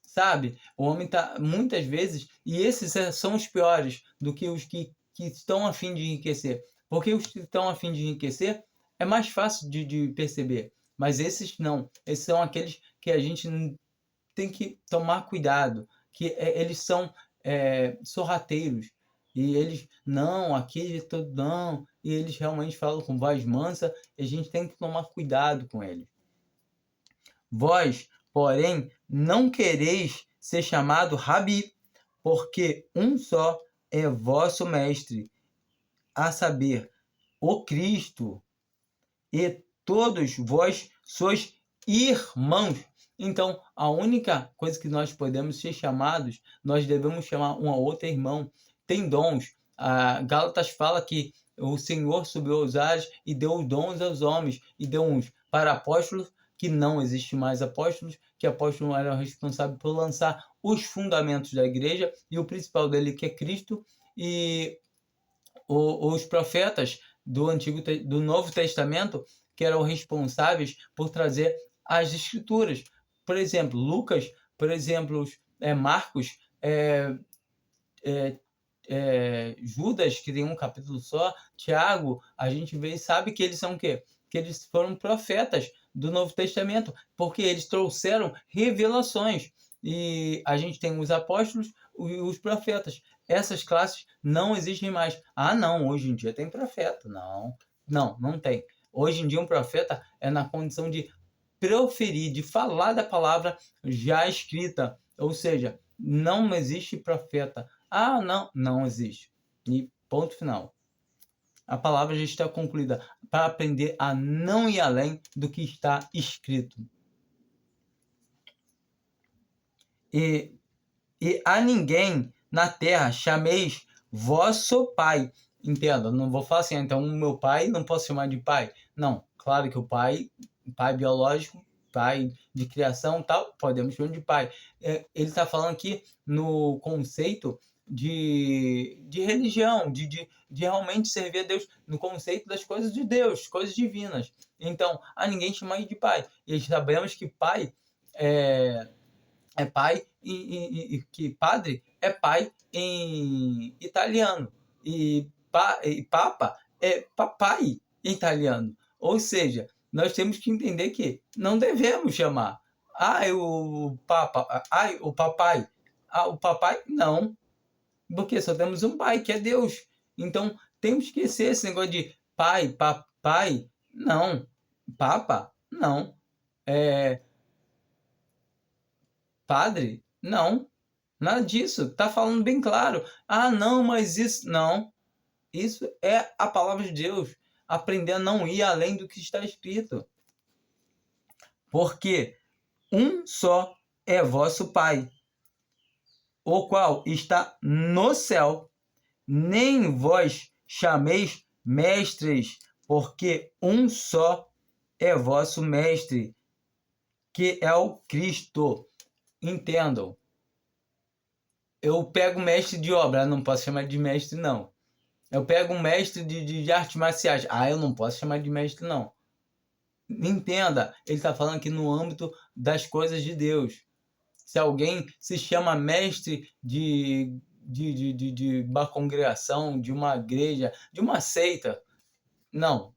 Sabe? O homem está, muitas vezes, e esses são os piores do que os que estão a fim de enriquecer. Porque os que estão a fim de enriquecer é mais fácil de perceber. Mas esses não. Esses são aqueles que a gente tem que tomar cuidado. Que eles são sorrateiros. E eles, não, aquele todo não. E eles realmente falam com voz mansa. E a gente tem que tomar cuidado com eles. Vós, porém, não quereis ser chamado Rabi, porque um só é vosso mestre, a saber, o Cristo, e todos vós sois irmãos. Então, a única coisa que nós podemos ser chamados, nós devemos chamar um ao outro irmão. Tem dons. A Gálatas fala que o Senhor subiu aos ares e deu dons aos homens, e deu uns para apóstolos, que não existe mais apóstolos, que apóstolo era responsável por lançar os fundamentos da igreja, e o principal dele que é Cristo, e os profetas do Novo Testamento, que eram responsáveis por trazer as escrituras. Por exemplo, Lucas, por exemplo, Marcos, Judas, que tem um capítulo só, Tiago, a gente vê e sabe que eles são o quê? Que eles foram profetas do Novo Testamento, porque eles trouxeram revelações. E a gente tem os apóstolos e os profetas. Essas classes não existem mais. Ah, não, hoje em dia tem profeta. Não tem. Hoje em dia um profeta é na condição de proferir, de falar da palavra já escrita. Ou seja, não existe profeta. Ah, não existe. E ponto final. A palavra já está concluída para aprender a não ir além do que está escrito. E a ninguém na terra chameis vosso pai. Entenda, não vou falar assim, então meu pai não posso chamar de pai. Não, claro que o pai biológico, pai de criação tal, podemos chamar de pai. Ele está falando aqui no conceito de religião, de realmente servir a Deus, no conceito das coisas de Deus, coisas divinas. Então, a ninguém chamar de pai. E sabemos que pai é pai e que padre é pai em italiano e papa é papai em italiano. Ou seja, nós temos que entender que não devemos chamar o papa, o papai, o papai não, porque só temos um pai que é Deus. Então temos que esquecer esse negócio de pai, papai, não, papa, não, padre, não. Nada disso. Está falando bem claro. Ah, não, mas isso. Não. Isso é a palavra de Deus. Aprender a não ir além do que está escrito. Porque um só é vosso Pai, o qual está no céu. Nem vós chameis mestres, porque um só é vosso mestre, que é o Cristo. Entendam. Eu pego mestre de obra, não posso chamar de mestre, não. Eu pego um mestre de artes marciais, eu não posso chamar de mestre, não. Entenda, ele está falando aqui no âmbito das coisas de Deus. Se alguém se chama mestre de uma congregação, de uma igreja, de uma seita, não,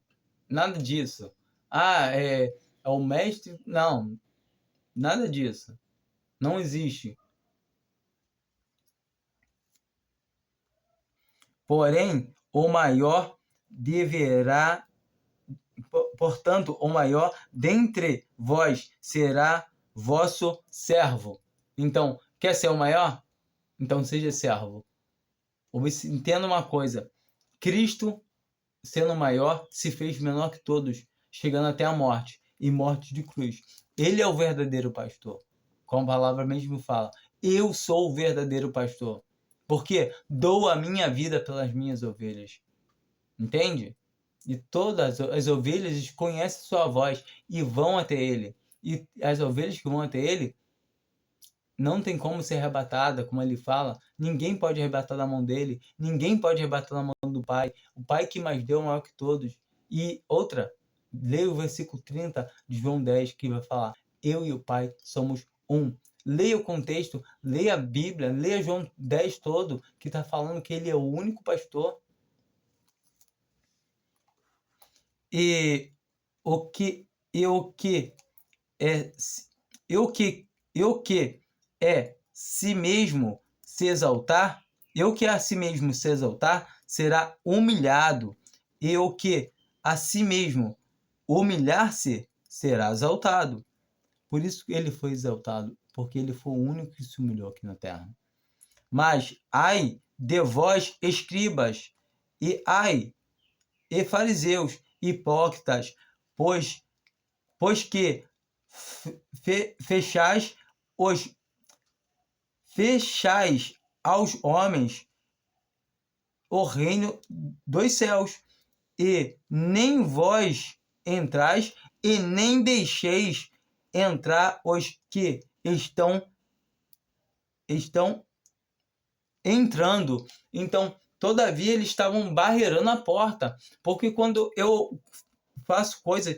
nada disso. É o mestre? Não, nada disso. Não existe. Porém, o maior deverá, portanto, o maior dentre vós será vosso servo. Então, quer ser o maior? Então seja servo. Entenda uma coisa, Cristo, sendo maior, se fez menor que todos, chegando até a morte, e morte de cruz. Ele é o verdadeiro pastor, como a palavra mesmo fala. Eu sou o verdadeiro pastor, porque dou a minha vida pelas minhas ovelhas. Entende? E todas as ovelhas conhecem sua voz e vão até ele. E as ovelhas que vão até ele não tem como ser arrebatada, como ele fala. Ninguém pode arrebatar da mão dele. Ninguém pode arrebatar da mão do Pai. O Pai que mais deu é maior que todos. E outra, leia o versículo 30 de João 10, que vai falar: eu e o Pai somos um. Leia o contexto, leia a Bíblia, leia João 10 todo, que está falando que ele é o único pastor. E o que é si mesmo se exaltar, a si mesmo se exaltar, será humilhado, e o que a si mesmo humilhar-se, será exaltado. Por isso que ele foi exaltado, porque ele foi o único que se humilhou aqui na terra. Mas ai de vós, escribas, e ai, e fariseus, hipócritas, pois que fechais aos homens o reino dos céus, e nem vós entrais, e nem deixeis entrar os que estão entrando. Então, todavia, eles estavam barreirando a porta, porque quando eu faço coisas,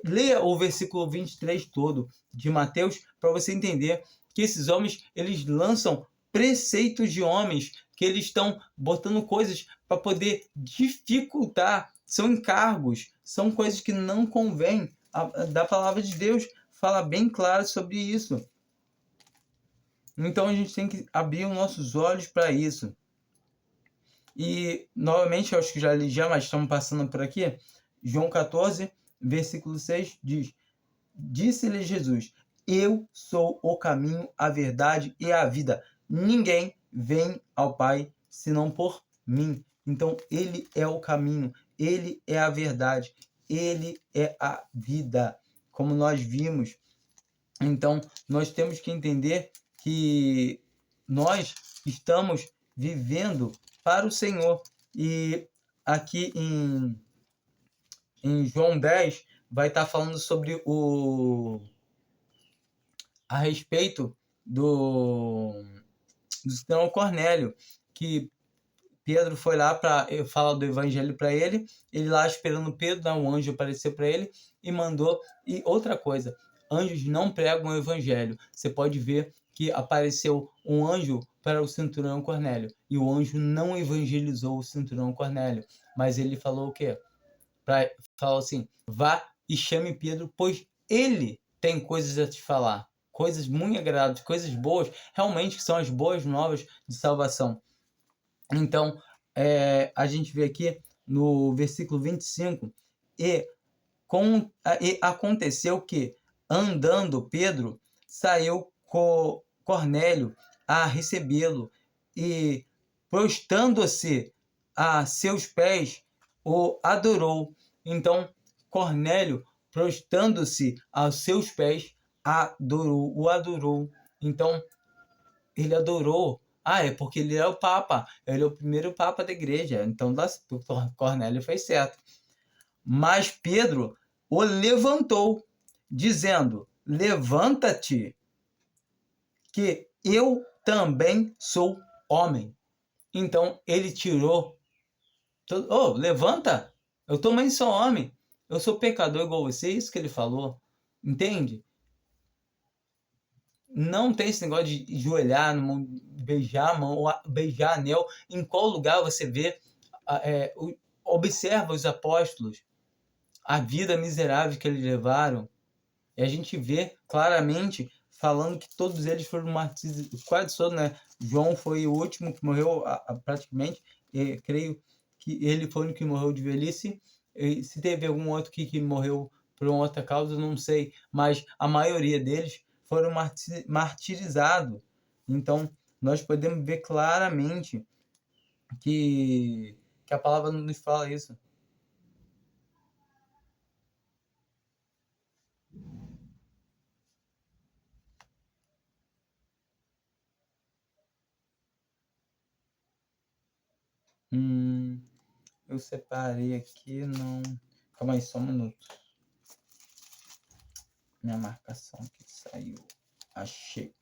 leia o versículo 23 todo de Mateus, para você entender que esses homens, eles lançam preceitos de homens, que eles estão botando coisas para poder dificultar, são encargos, são coisas que não convêm. Da palavra de Deus fala bem claro sobre isso. Então a gente tem que abrir os nossos olhos para isso. E, novamente, eu acho que já li mas estamos passando por aqui. João 14, versículo 6 diz: disse-lhe Jesus: eu sou o caminho, a verdade e a vida. Ninguém vem ao Pai senão por mim. Então, ele é o caminho, ele é a verdade, ele é a vida, como nós vimos. Então, nós temos que entender que nós estamos vivendo para o Senhor. E aqui em João 10 vai estar falando sobre a respeito do senhor Cornélio, que Pedro foi lá para falar do evangelho para ele, ele lá esperando Pedro, um anjo apareceu para ele e mandou. E outra coisa, anjos não pregam o evangelho. Você pode ver que apareceu um anjo para o centurião Cornélio, e o anjo não evangelizou o centurião Cornélio, mas ele falou o quê? Falou assim: vá e chame Pedro, pois ele tem coisas a te falar, coisas muito agradáveis, coisas boas, realmente que são as boas novas de salvação. Então, a gente vê aqui no versículo 25, e aconteceu que, andando Pedro, saiu Cornélio a recebê-lo, e, prostrando-se a seus pés, o adorou. Então, Cornélio, prostrando-se aos seus pés, o adorou. Então, ele adorou. É porque ele é o Papa. Ele é o primeiro Papa da igreja. Então, Cornélio fez certo. Mas Pedro o levantou, dizendo: levanta-te, que eu também sou homem. Então, ele tirou. Levanta! Eu também sou homem. Eu sou pecador igual você. Isso que ele falou. Entende? Não tem esse negócio de joelhar, beijar a mão, beijar anel. Em qual lugar você vê? Observa os apóstolos, a vida miserável que eles levaram. E a gente vê claramente falando que todos eles foram martirizados, quase todos, né? João foi o último que morreu praticamente. Creio que ele foi o único que morreu de velhice. E se teve algum outro que morreu por uma outra causa, não sei, mas a maioria deles foram martirizados. Então, nós podemos ver claramente que a palavra nos fala isso. Eu separei aqui, não... Calma aí, só um minuto. Minha marcação que saiu. Achei.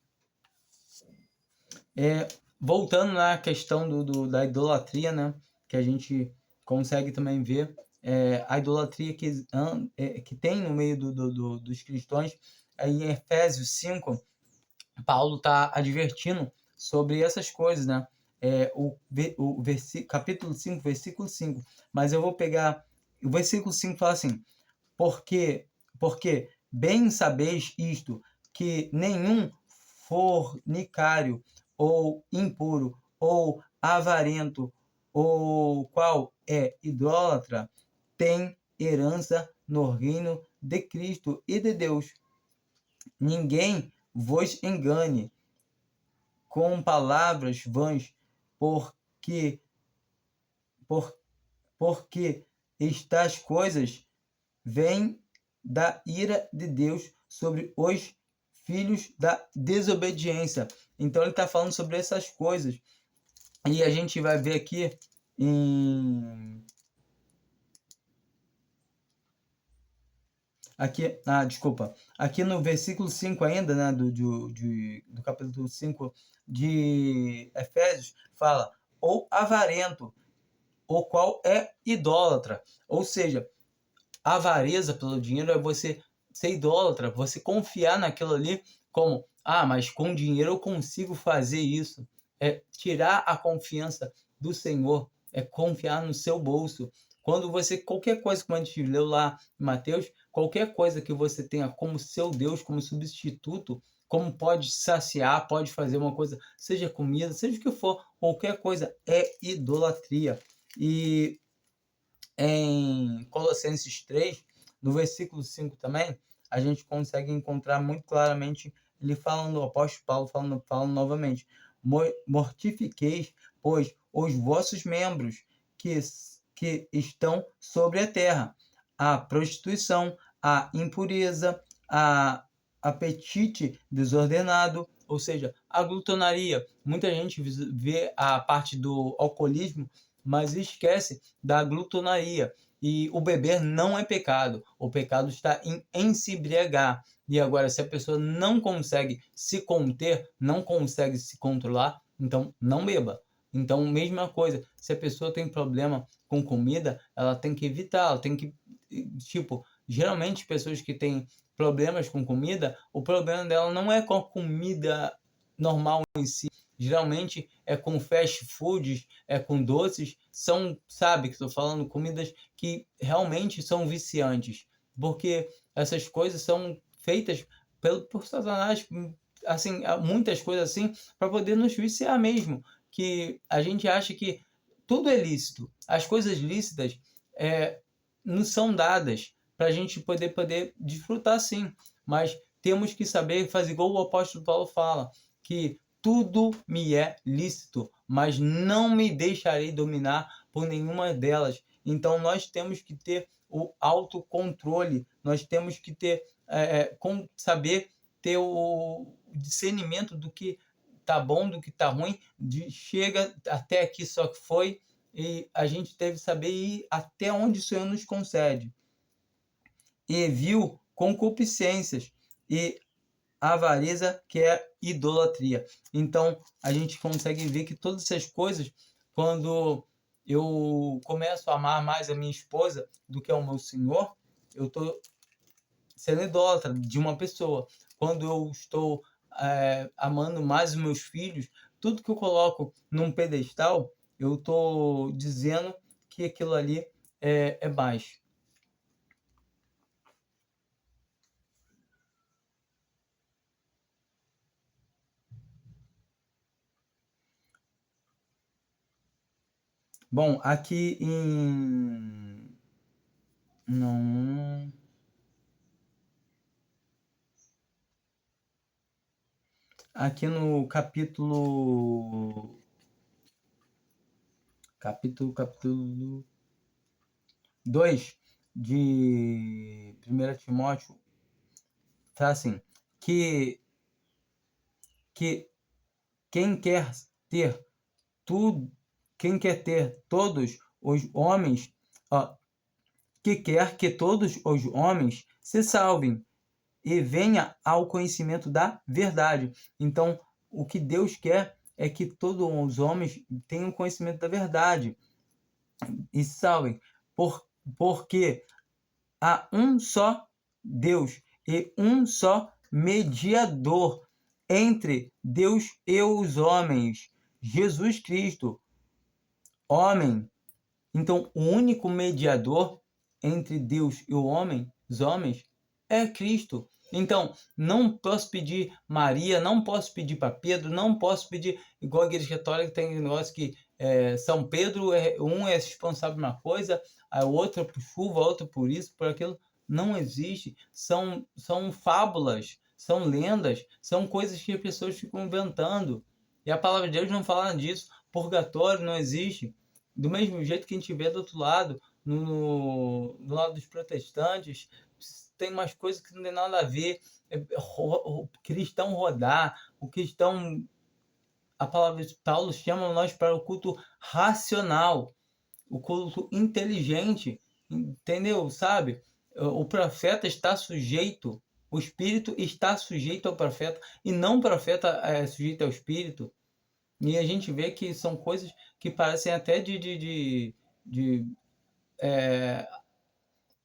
Voltando na questão da idolatria, né? Que a gente consegue também ver a idolatria que tem no meio dos cristãos. Aí em Efésios 5, Paulo está advertindo sobre essas coisas, né? Capítulo 5, versículo 5. Mas eu vou pegar... O versículo 5 fala assim: porque bem sabeis isto, que nenhum fornicário, ou impuro, ou avarento, ou qual é idólatra, tem herança no reino de Cristo e de Deus. Ninguém vos engane com palavras vãs, porque, por, porque estas coisas vêm da ira de Deus sobre os filhos da desobediência. Então ele está falando sobre essas coisas. E a gente vai ver aqui em... desculpa. Aqui no versículo 5 ainda, né, do capítulo 5 de Efésios, fala: ou avarento, o qual é idólatra. Ou seja, a avareza pelo dinheiro é você ser idólatra, você confiar naquilo ali como, mas com dinheiro eu consigo fazer isso. É tirar a confiança do Senhor, é confiar no seu bolso. Quando você, qualquer coisa, como a gente leu lá em Mateus, qualquer coisa que você tenha como seu Deus, como substituto, como pode saciar, pode fazer uma coisa, seja comida, seja o que for, qualquer coisa é idolatria. E em Colossenses 3, no versículo 5 também, a gente consegue encontrar muito claramente ele falando, o apóstolo Paulo falando novamente: mortifiqueis, pois, os vossos membros que estão sobre a terra, a prostituição, a impureza, a apetite desordenado, ou seja, a glutonaria. Muita gente vê a parte do alcoolismo, mas esquece da glutonaria. E o beber não é pecado. O pecado está em se embriagar. E agora, se a pessoa não consegue se conter, não consegue se controlar, então não beba. Então, mesma coisa, se a pessoa tem problema com comida, ela tem que evitar, ela tem que, tipo, geralmente pessoas que têm problemas com comida, o problema dela não é com a comida normal em si, geralmente é com fast foods, é com doces, são, sabe, que estou falando, comidas que realmente são viciantes, porque essas coisas são feitas por Satanás, assim, muitas coisas assim, para poder nos viciar mesmo, que a gente acha que tudo é lícito, as coisas lícitas nos são dadas para a gente poder desfrutar sim, mas temos que saber fazer igual o apóstolo Paulo fala, que tudo me é lícito, mas não me deixarei dominar por nenhuma delas. Então nós temos que ter o autocontrole, nós temos que ter saber ter o discernimento do que tá bom, do que tá ruim, chega até aqui só que foi, e a gente deve saber ir até onde o Senhor nos concede. E viu concupiscências e avareza, que é idolatria. Então, a gente consegue ver que todas essas coisas, quando eu começo a amar mais a minha esposa do que ao meu Senhor, eu estou sendo idólatra de uma pessoa. Quando eu estou amando mais os meus filhos, tudo que eu coloco num pedestal, eu estou dizendo que aquilo ali é baixo. Bom, aqui em... Não... Aqui no capítulo 2 de 1 Timóteo, tá assim, que quem quer ter tudo, quem quer ter todos os homens, ó, que quer que todos os homens se salvem e venha ao conhecimento da verdade. Então, o que Deus quer é que todos os homens tenham conhecimento da verdade e se salvem, porque há um só Deus e um só mediador entre Deus e os homens, Jesus Cristo, homem. Então, o único mediador entre Deus e os homens, é Cristo. Então, não posso pedir Maria, não posso pedir para Pedro, não posso pedir, igual a igreja católica tem negócio que São Pedro, um é responsável por uma coisa, a outra por chuva, a outra por isso, por aquilo. Não existe. São fábulas, são lendas, são coisas que as pessoas ficam inventando. E a palavra de Deus não fala disso. Purgatório não existe. Do mesmo jeito que a gente vê do outro lado, no lado dos protestantes, tem umas coisas que não tem nada a ver. O cristão rodar, o cristão... A palavra de Paulo chama nós para o culto racional, o culto inteligente, entendeu? Sabe? O profeta está sujeito, o espírito está sujeito ao profeta, e não o profeta é sujeito ao espírito. E a gente vê que são coisas que parecem até de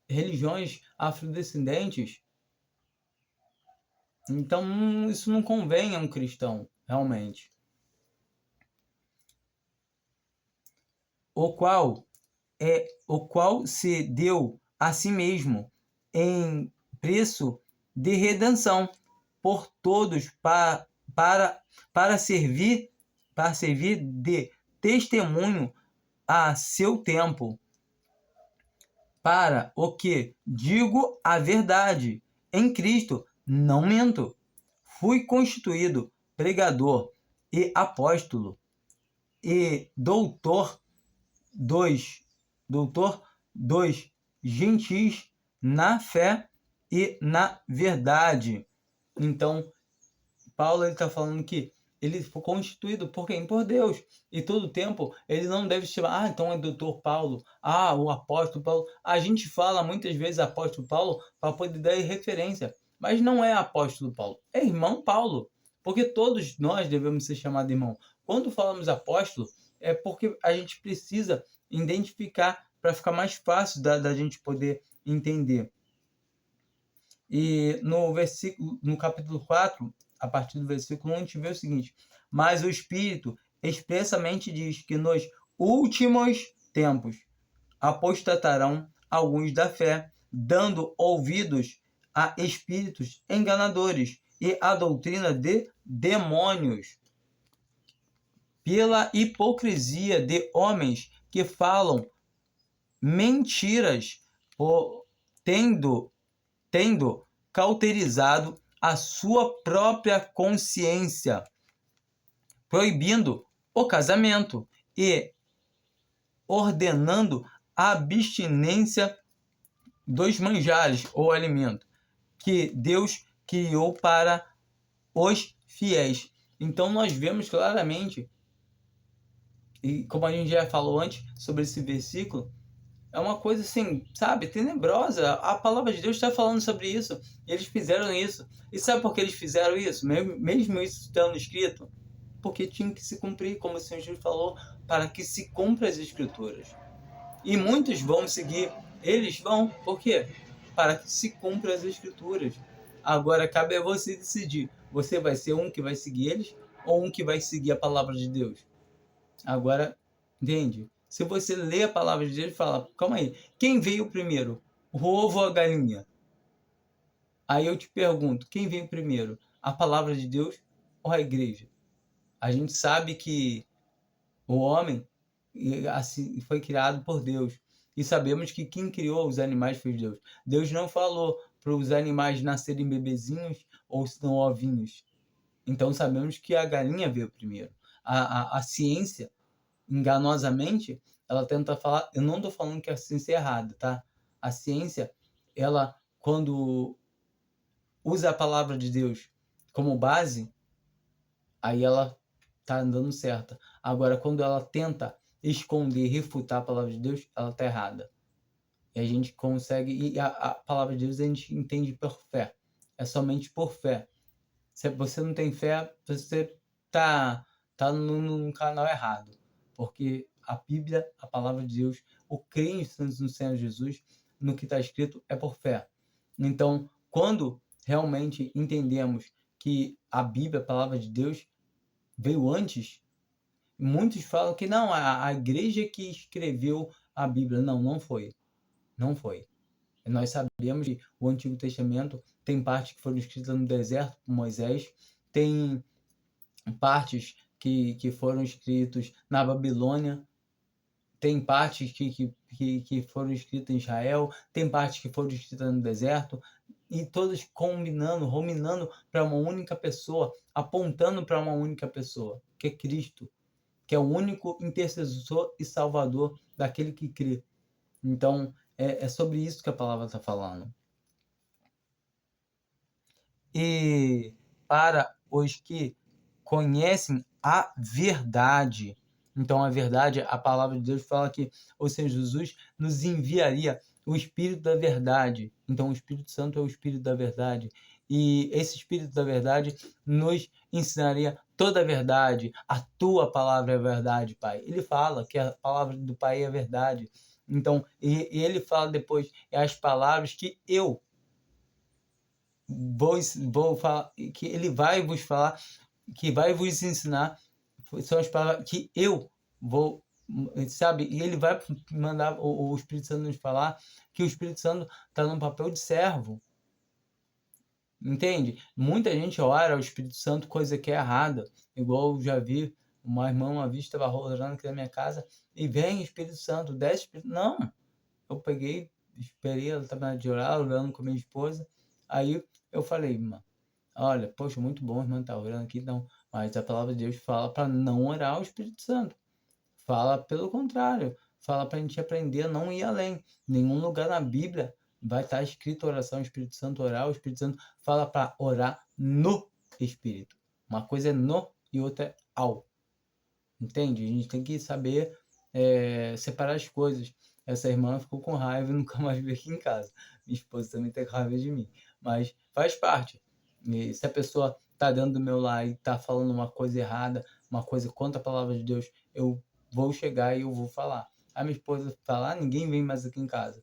religiões afrodescendentes. Então, isso não convém a um cristão, realmente. O qual se deu a si mesmo em preço de redenção por todos para servir de testemunho a seu tempo. Para o que digo a verdade, em Cristo não minto. Fui constituído pregador e apóstolo e doutor dos gentis na fé e na verdade. Então, Paulo está falando que ele foi constituído por quem? Por Deus. E todo tempo ele não deve chamar, então é doutor Paulo, o apóstolo Paulo. A gente fala muitas vezes apóstolo Paulo para poder dar referência, mas não é apóstolo Paulo, é irmão Paulo, porque todos nós devemos ser chamados irmão. Quando falamos apóstolo, é porque a gente precisa identificar para ficar mais fácil da gente poder entender. E no capítulo 4, a partir do versículo 1, a gente vê o seguinte: mas o Espírito expressamente diz que nos últimos tempos apostatarão alguns da fé, dando ouvidos a espíritos enganadores e a doutrina de demônios, pela hipocrisia de homens que falam mentiras, tendo cauterizado a sua própria consciência, proibindo o casamento e ordenando a abstinência dos manjares ou alimento que Deus criou para os fiéis. Então nós vemos claramente, e como a gente já falou antes sobre esse versículo, é uma coisa assim, sabe, tenebrosa. A palavra de Deus está falando sobre isso. Eles fizeram isso. E sabe por que eles fizeram isso? Mesmo isso estando escrito? Porque tinha que se cumprir, como o Senhor Jesus falou, para que se cumpra as Escrituras. E muitos vão seguir. Eles vão, por quê? Para que se cumpra as Escrituras. Agora, cabe a você decidir. Você vai ser um que vai seguir eles ou um que vai seguir a palavra de Deus? Agora, entende? Se você lê a palavra de Deus e fala, calma aí, quem veio primeiro? O ovo ou a galinha? Aí eu te pergunto, quem veio primeiro? A palavra de Deus ou a igreja? A gente sabe que o homem e assim foi criado por Deus. E sabemos que quem criou os animais foi Deus. Deus não falou para os animais nascerem bebezinhos ou se não ovinhos. Então sabemos que a galinha veio primeiro. A ciência, enganosamente, ela tenta falar. Eu não estou falando que a ciência é errada, tá? A ciência, ela, quando usa a palavra de Deus como base, aí ela tá andando certa. Agora, quando ela tenta esconder, refutar a palavra de Deus, ela tá errada. E a gente consegue. E a palavra de Deus a gente entende por fé. É somente por fé. Se você não tem fé, você tá no canal errado. Porque a Bíblia, a palavra de Deus, o crer no Senhor Jesus, no que está escrito, é por fé. Então, quando realmente entendemos que a Bíblia, a palavra de Deus, veio antes, muitos falam que não, a igreja que escreveu a Bíblia. Não, não foi. Não foi. Nós sabemos que o Antigo Testamento tem partes que foram escritas no deserto por Moisés, tem partes que foram escritas na Babilônia, tem partes que foram escritas em Israel, tem partes que foram escritas no deserto, e todas combinando, ruminando para uma única pessoa, apontando para uma única pessoa, que é Cristo, que é o único intercessor e salvador daquele que crê. Então, é sobre isso que a palavra está falando. E para os que conhecem a verdade. Então, a verdade, a palavra de Deus fala que o Senhor Jesus nos enviaria o Espírito da verdade. Então, o Espírito Santo é o Espírito da verdade. E esse Espírito da verdade nos ensinaria toda a verdade. A tua palavra é a verdade, Pai. Ele fala que a palavra do Pai é a verdade. Então, e ele fala depois, é as palavras que eu vou falar, que ele vai vos falar, que vai vos ensinar, são as palavras que eu vou, sabe? E ele vai mandar o Espírito Santo nos falar que o Espírito Santo está no papel de servo. Entende? Muita gente ora ao Espírito Santo, coisa que é errada. Igual eu já vi uma irmã uma vez estava rolando aqui na minha casa e vem Espírito Santo, desce Espírito. Não, eu peguei, esperei ela terminar de orar, orando com a minha esposa. Aí eu falei, irmã, olha, poxa, muito bom, irmã, tá orando aqui, não. Mas a palavra de Deus fala para não orar ao Espírito Santo. Fala pelo contrário. Fala para a gente aprender a não ir além. Nenhum lugar na Bíblia vai estar escrito oração ao Espírito Santo, orar ao Espírito Santo. Fala para orar no Espírito. Uma coisa é no e outra é ao. Entende? A gente tem que saber separar as coisas. Essa irmã ficou com raiva e nunca mais veio aqui em casa. Minha esposa também tem raiva de mim. Mas faz parte. E se a pessoa está dentro do meu lar e está falando uma coisa errada, uma coisa contra a palavra de Deus, eu vou chegar e eu vou falar. A minha esposa fala, ninguém vem mais aqui em casa.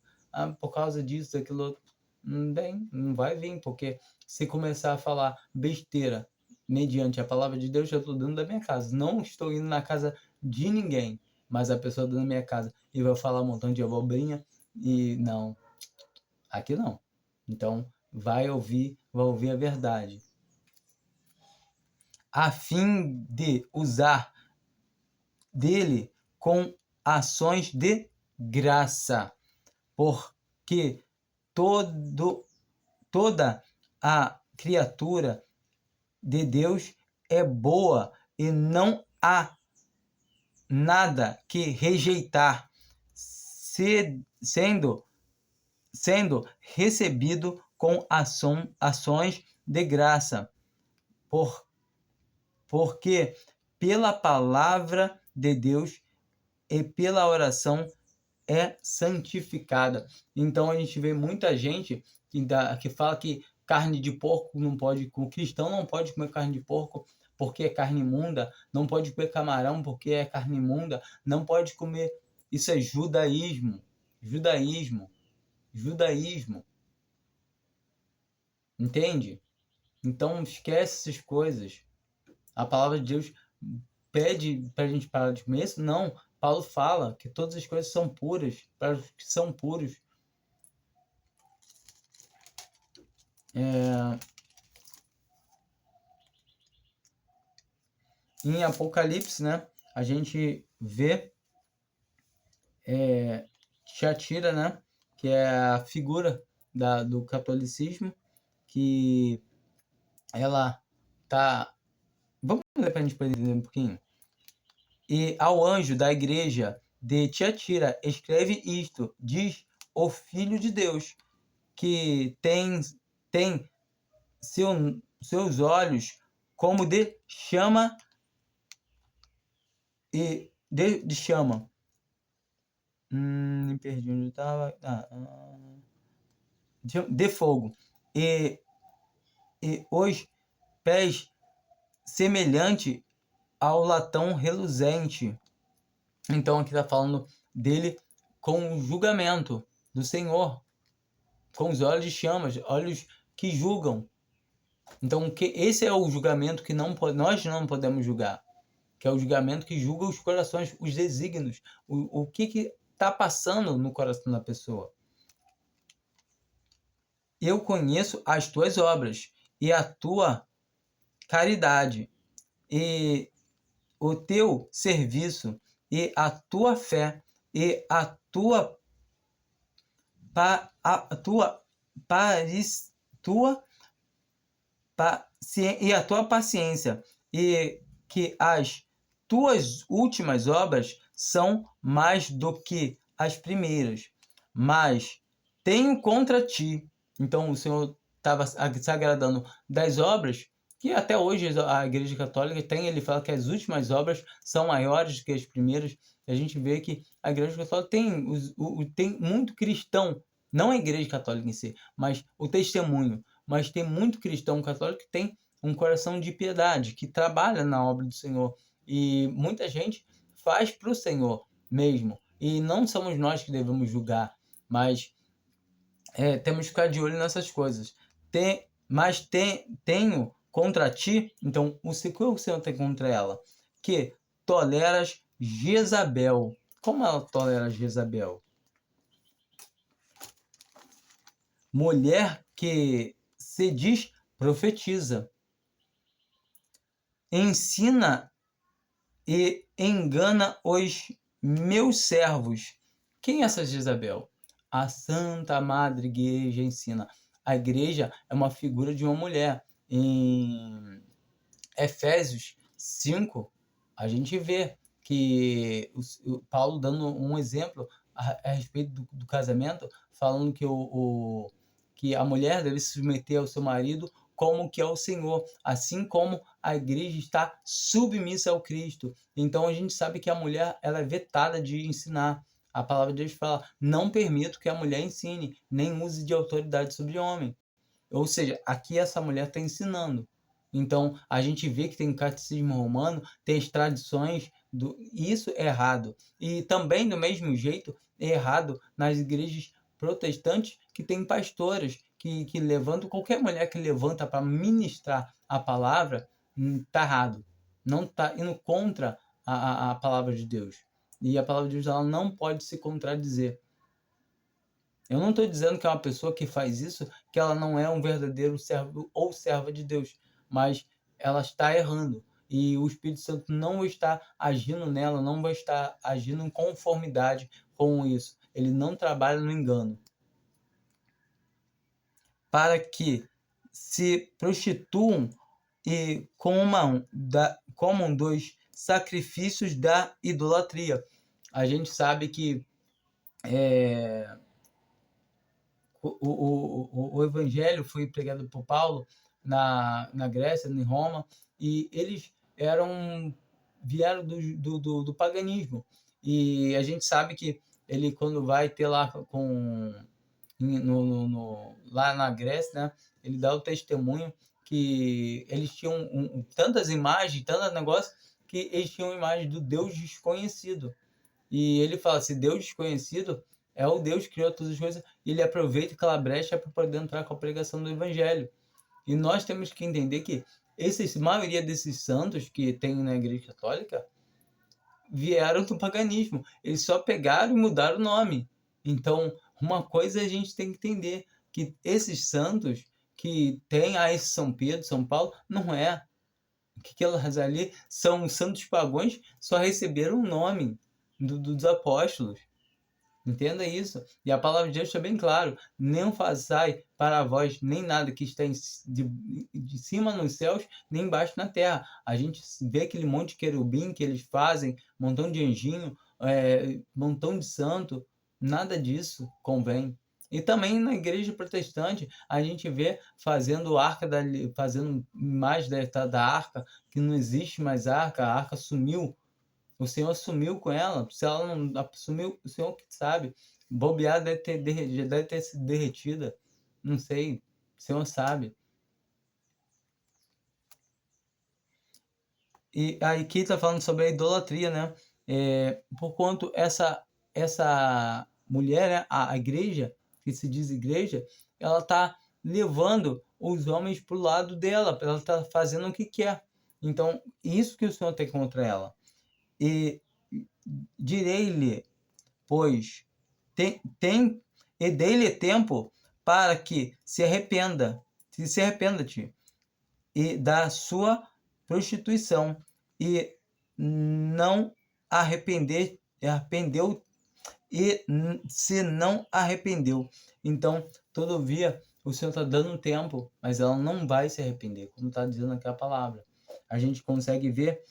Por causa disso, daquilo outro. Não vai vir, porque se começar a falar besteira mediante a palavra de Deus, eu estou dentro da minha casa. Não estou indo na casa de ninguém, mas a pessoa dentro da minha casa e vai falar um montão de abobrinha e não, aqui não. Então, vai ouvir a verdade. A fim de usar dele com ações de graça, porque toda a criatura de Deus é boa e não há nada que rejeitar, sendo recebido com ações de graça, porque pela palavra de Deus e pela oração é santificada. Então a gente vê muita gente que fala que carne de porco não pode, o cristão não pode comer carne de porco porque é carne imunda, não pode comer camarão porque é carne imunda, não pode comer. Isso é judaísmo. Entende? Então esquece essas coisas. A palavra de Deus pede para a gente parar de comer isso? Não. Paulo fala que todas as coisas são puras, para os que são puros. Em Apocalipse, né, a gente vê Tiatira, né? Que é a figura do catolicismo, que ela tá... Vamos ler para a gente poder entender um pouquinho? E ao anjo da igreja de Tiatira escreve isto, diz o Filho de Deus, que tem seus olhos como de chama e de chama. Me perdi onde estava. De fogo. E os pés semelhante ao latão reluzente. Então aqui está falando dele com o julgamento do Senhor, com os olhos de chamas, olhos que julgam. Então esse é o julgamento que nós não podemos julgar, que é o julgamento que julga os corações, os desígnios, o que está passando no coração da pessoa. Eu conheço as tuas obras e a tua caridade e o teu serviço e a tua fé e a tua paciência, e que as tuas últimas obras são mais do que as primeiras. Mas tenho contra ti. Então o Senhor estava se agradando das obras, que até hoje a Igreja Católica tem, ele fala que as últimas obras são maiores do que as primeiras. A gente vê que a Igreja Católica tem muito cristão, não a Igreja Católica em si, mas o testemunho. Mas tem muito cristão católico que tem um coração de piedade, que trabalha na obra do Senhor. E muita gente faz para o Senhor mesmo. E não somos nós que devemos julgar, mas temos que ficar de olho nessas coisas. Tenho contra ti, então o que o Senhor tem contra ela? Que toleras Jezabel. Como ela tolera Jezabel? Mulher que se diz profetiza, ensina e engana os meus servos. Quem é essa Jezabel? A Santa Madre Igreja ensina. A igreja é uma figura de uma mulher. Em Efésios 5, a gente vê que o Paulo dando um exemplo a respeito do casamento, falando que a mulher deve se submeter ao seu marido como que ao Senhor, assim como a igreja está submissa ao Cristo. Então a gente sabe que a mulher ela é vetada de ensinar. A palavra de Deus fala: não permito que a mulher ensine, nem use de autoridade sobre o homem. Ou seja, aqui essa mulher está ensinando. Então a gente vê que tem o catecismo romano, tem as tradições, e isso é errado. E também, do mesmo jeito, é errado nas igrejas protestantes que tem pastoras que levantam, qualquer mulher que levanta para ministrar a palavra, está errado. Não está indo contra a palavra de Deus. E a palavra de Deus ela não pode se contradizer. Eu não estou dizendo que é uma pessoa que faz isso, que ela não é um verdadeiro servo ou serva de Deus, mas ela está errando. E o Espírito Santo não está agindo nela, não vai estar agindo em conformidade com isso. Ele não trabalha no engano. Para que se prostituam e comam dos sacrifícios da idolatria. A gente sabe que o evangelho foi pregado por Paulo na Grécia, em Roma, e eles vieram do paganismo. E a gente sabe que ele, quando vai ter lá lá na Grécia, né, ele dá o testemunho que eles tinham tantas imagens, tantos negócios, que eles tinham imagem do Deus desconhecido. E ele fala, se Deus desconhecido é o Deus que criou todas as coisas, e ele aproveita aquela brecha para poder entrar com a pregação do Evangelho. E nós temos que entender que a maioria desses santos que tem na Igreja Católica vieram do paganismo. Eles só pegaram e mudaram o nome. Então, uma coisa a gente tem que entender, que esses santos que tem esse São Pedro, São Paulo, não é. Que elas ali são santos pagãos, só receberam o nome dos apóstolos. Entenda isso. E a palavra de Deus está bem claro: não façai para vós nem nada que está de cima nos céus, nem embaixo na terra. A gente vê aquele monte de querubim que eles fazem, montão de anjinho, montão de santo, nada disso convém. E também na igreja protestante, a gente vê fazendo fazendo imagem da arca, que não existe mais arca, a arca sumiu. O Senhor sumiu com ela. Se ela não sumiu, o Senhor que sabe. Bobear já deve ter sido derretida. Não sei. O Senhor sabe. E aí aqui está falando sobre a idolatria, né? Por quanto essa mulher, né, a igreja, que se diz igreja, ela está levando os homens para o lado dela. Ela está fazendo o que quer. Então, isso que o Senhor tem contra ela. E direi-lhe, pois e dei-lhe tempo para que se arrependa-te e da sua prostituição, e não arrependeu, e se não arrependeu. Então, todavia, o Senhor está dando tempo, mas ela não vai se arrepender, como está dizendo aqui a palavra. A gente consegue ver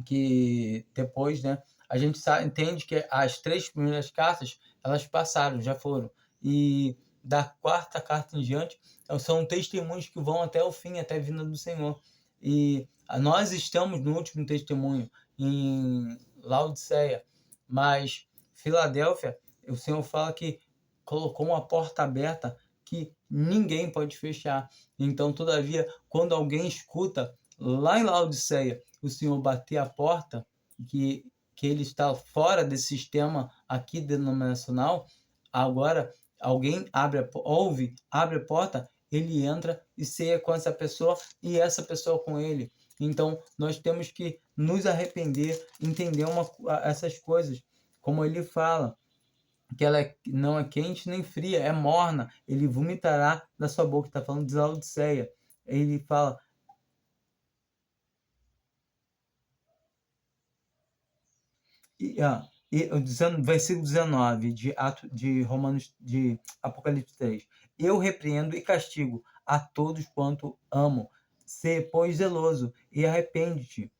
que depois, né, a gente entende que as 3 primeiras cartas, elas passaram, já foram. E da 4ª carta em diante, são testemunhos que vão até o fim, até a vinda do Senhor. E nós estamos no último testemunho, em Laodiceia, mas Filadélfia, o Senhor fala que colocou uma porta aberta que ninguém pode fechar. Então, todavia, quando alguém escuta lá em Laodiceia o Senhor bater a porta, que ele está fora desse sistema aqui denominacional, agora alguém abre a porta, ele entra e ceia com essa pessoa e essa pessoa com ele. Então, nós temos que nos arrepender, entender essas coisas. Como ele fala, que ela não é quente nem fria, é morna, ele vomitará da sua boca. Está falando de Laodiceia. Ele fala, versículo 19 de Romanos, de Apocalipse 3. Eu repreendo e castigo a todos quanto amo. Sê, pois, zeloso e arrepende-te.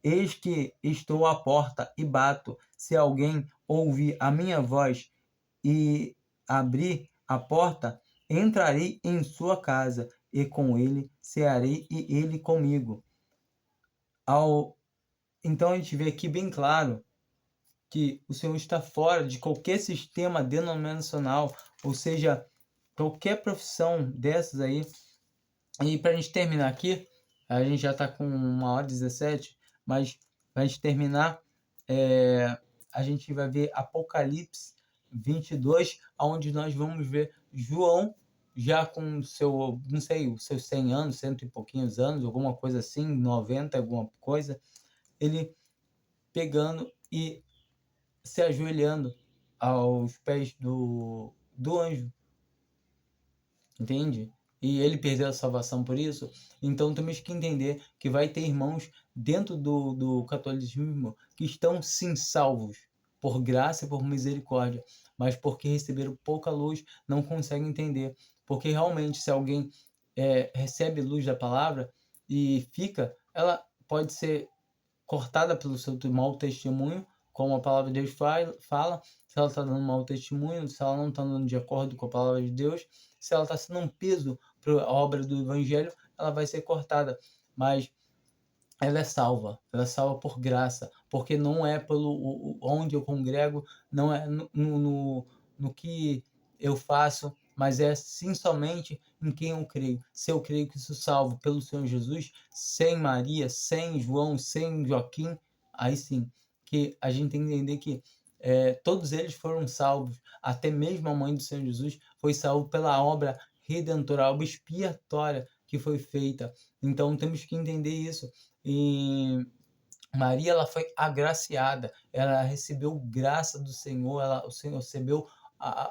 Eis que estou à porta e bato. Se alguém ouvir a minha voz e abrir a porta, entrarei em sua casa e com ele cearei e ele comigo. Então a gente vê aqui bem claro que o Senhor está fora de qualquer sistema denominacional, ou seja, qualquer profissão dessas aí. E para a gente terminar aqui, a gente já está com 1h17, mas para a gente terminar, a gente vai ver Apocalipse 22, onde nós vamos ver João já com seu, não sei, os seus 100 anos, 100 e pouquinhos anos, alguma coisa assim, 90, alguma coisa, ele pegando e se ajoelhando aos pés do anjo, entende? E ele perdeu a salvação por isso. Então temos que entender que vai ter irmãos dentro do catolicismo que estão sim salvos por graça e por misericórdia, mas porque receberam pouca luz, não conseguem entender. Porque realmente, se alguém recebe luz da palavra e ela pode ser cortada pelo seu mau testemunho, como a palavra de Deus fala, se ela está dando mau testemunho, se ela não está andando de acordo com a palavra de Deus, se ela está sendo um peso para a obra do Evangelho, ela vai ser cortada. Mas ela é salva por graça, porque não é pelo onde eu congrego, não é no que eu faço, mas é sim somente em quem eu creio. Se eu creio que sou salvo pelo Senhor Jesus, sem Maria, sem João, sem Joaquim, aí sim, que a gente tem que entender que todos eles foram salvos, até mesmo a mãe do Senhor Jesus foi salva pela obra redentora, a obra expiatória que foi feita. Então temos que entender isso. E Maria, ela foi agraciada, ela recebeu graça do Senhor, o Senhor recebeu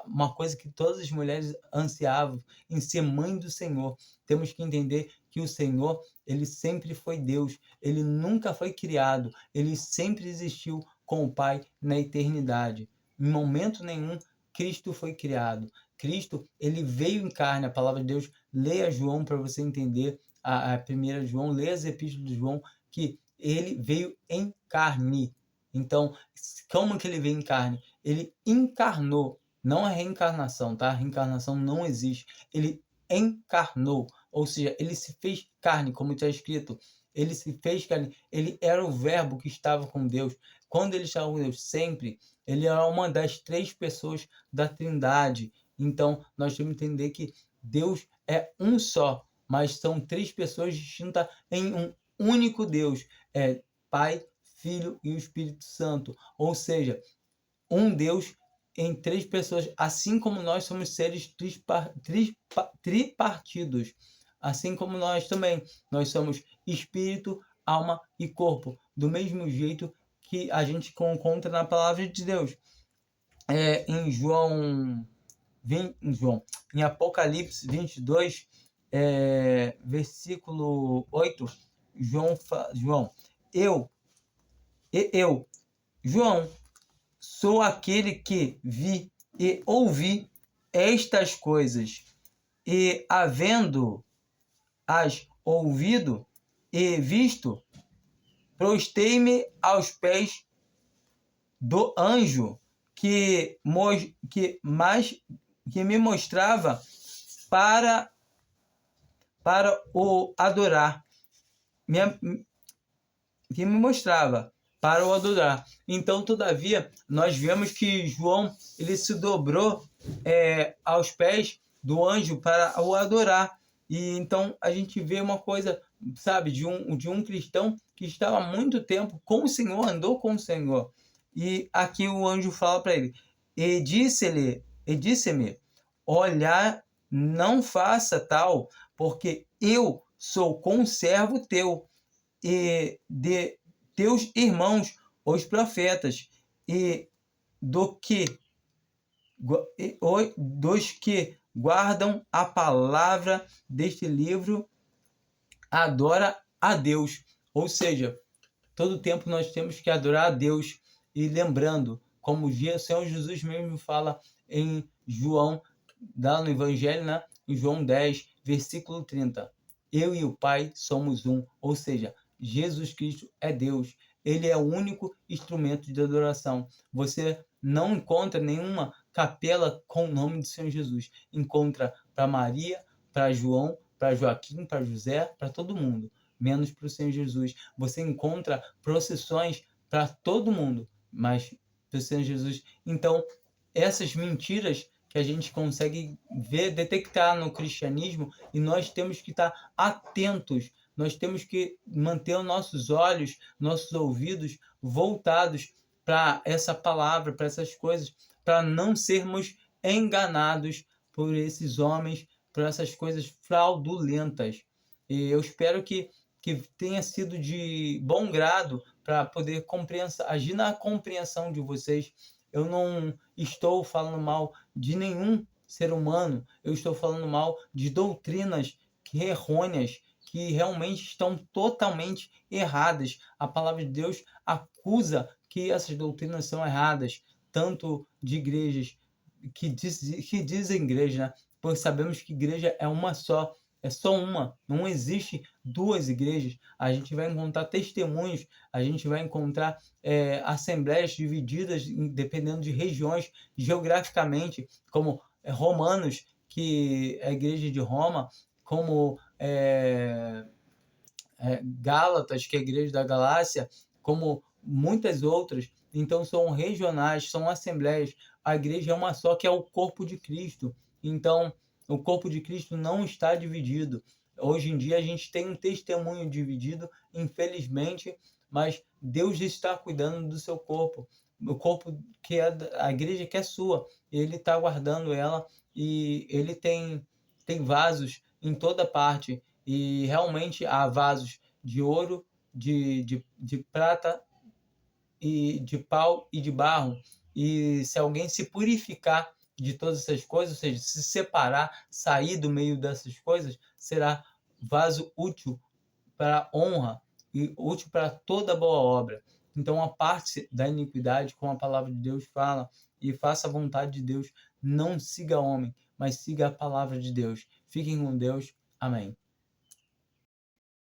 uma coisa que todas as mulheres ansiavam, em ser mãe do Senhor. Temos que entender que o Senhor, ele sempre foi Deus, ele nunca foi criado, ele sempre existiu com o Pai na eternidade. Em momento nenhum Cristo foi criado. Cristo, ele veio em carne, a palavra de Deus. Leia João para você entender a primeira João, leia as epístolas de João, que ele veio em carne. Então, como que ele veio em carne? Ele encarnou, não é reencarnação, tá? Reencarnação não existe. Ele encarnou, ou seja, ele se fez carne, como está escrito. Ele se fez carne, ele era o verbo que estava com Deus. Quando ele estava com Deus, sempre, ele era uma das 3 pessoas da Trindade. Então, nós temos que entender que Deus é um só, mas são 3 pessoas distintas em um único Deus. É Pai, Filho e o Espírito Santo. Ou seja, um Deus em 3 pessoas, assim como nós somos seres tripartidos. Assim como nós também. Nós somos espírito, alma e corpo. Do mesmo jeito que a gente encontra na palavra de Deus. Em em Apocalipse 22, versículo 8, João, sou aquele que vi e ouvi estas coisas, e havendo-as ouvido e visto, prostei-me aos pés do anjo que me mostrava para o adorar. Que me mostrava para o adorar. Então, todavia, nós vemos que João ele se dobrou aos pés do anjo para o adorar. E então a gente vê uma coisa, sabe, de um cristão que estava há muito tempo com o Senhor, andou com o Senhor. E aqui o anjo fala para ele: e disse-me, olha, não faça tal, porque eu sou conservo teu e de teus irmãos, os profetas, e dos que guardam a palavra deste livro, adora a Deus. Ou seja, todo tempo nós temos que adorar a Deus. E lembrando, como o Senhor Jesus mesmo fala em João, lá no Evangelho, né? Em João 10, versículo 30. Eu e o Pai somos um. Ou seja, Jesus Cristo é Deus. Ele é o único instrumento de adoração. Você não encontra nenhuma capela com o nome do Senhor Jesus. Encontra para Maria, para João, para Joaquim, para José, para todo mundo, menos para o Senhor Jesus. Você encontra procissões para todo mundo, mas para o Senhor Jesus. Então, essas mentiras que a gente consegue ver, detectar no cristianismo, e nós temos que estar atentos, nós temos que manter os nossos olhos, nossos ouvidos voltados para essa palavra, para essas coisas, para não sermos enganados por esses homens, por essas coisas fraudulentas. E eu espero que tenha sido de bom grado para poder agir na compreensão de vocês. Eu não estou falando mal de nenhum ser humano, eu estou falando mal de doutrinas errôneas, que realmente estão totalmente erradas. A palavra de Deus acusa que essas doutrinas são erradas, tanto de igrejas que dizem igreja, né? Pois sabemos que igreja é uma só, é só uma, não existe 2 igrejas. A gente vai encontrar testemunhos, a gente vai encontrar assembleias divididas dependendo de regiões geograficamente, como Romanos, que é a igreja de Roma, como Gálatas, que é a igreja da Galácia, como muitas outras. Então são regionais, são assembleias. A igreja é uma só, que é o corpo de Cristo. Então o corpo de Cristo não está dividido. Hoje em dia a gente tem um testemunho dividido, infelizmente, mas Deus está cuidando do seu corpo. O corpo que é a igreja que é sua, ele está guardando ela, e ele tem vasos em toda parte, e realmente há vasos de ouro, de prata, e de pau e de barro. E se alguém se purificar de todas essas coisas, ou seja, se separar, sair do meio dessas coisas, será vaso útil para honra e útil para toda boa obra. Então, aparte da iniquidade, como a palavra de Deus fala, e faça a vontade de Deus. Não siga homem, mas siga a palavra de Deus. Fiquem com Deus. Amém.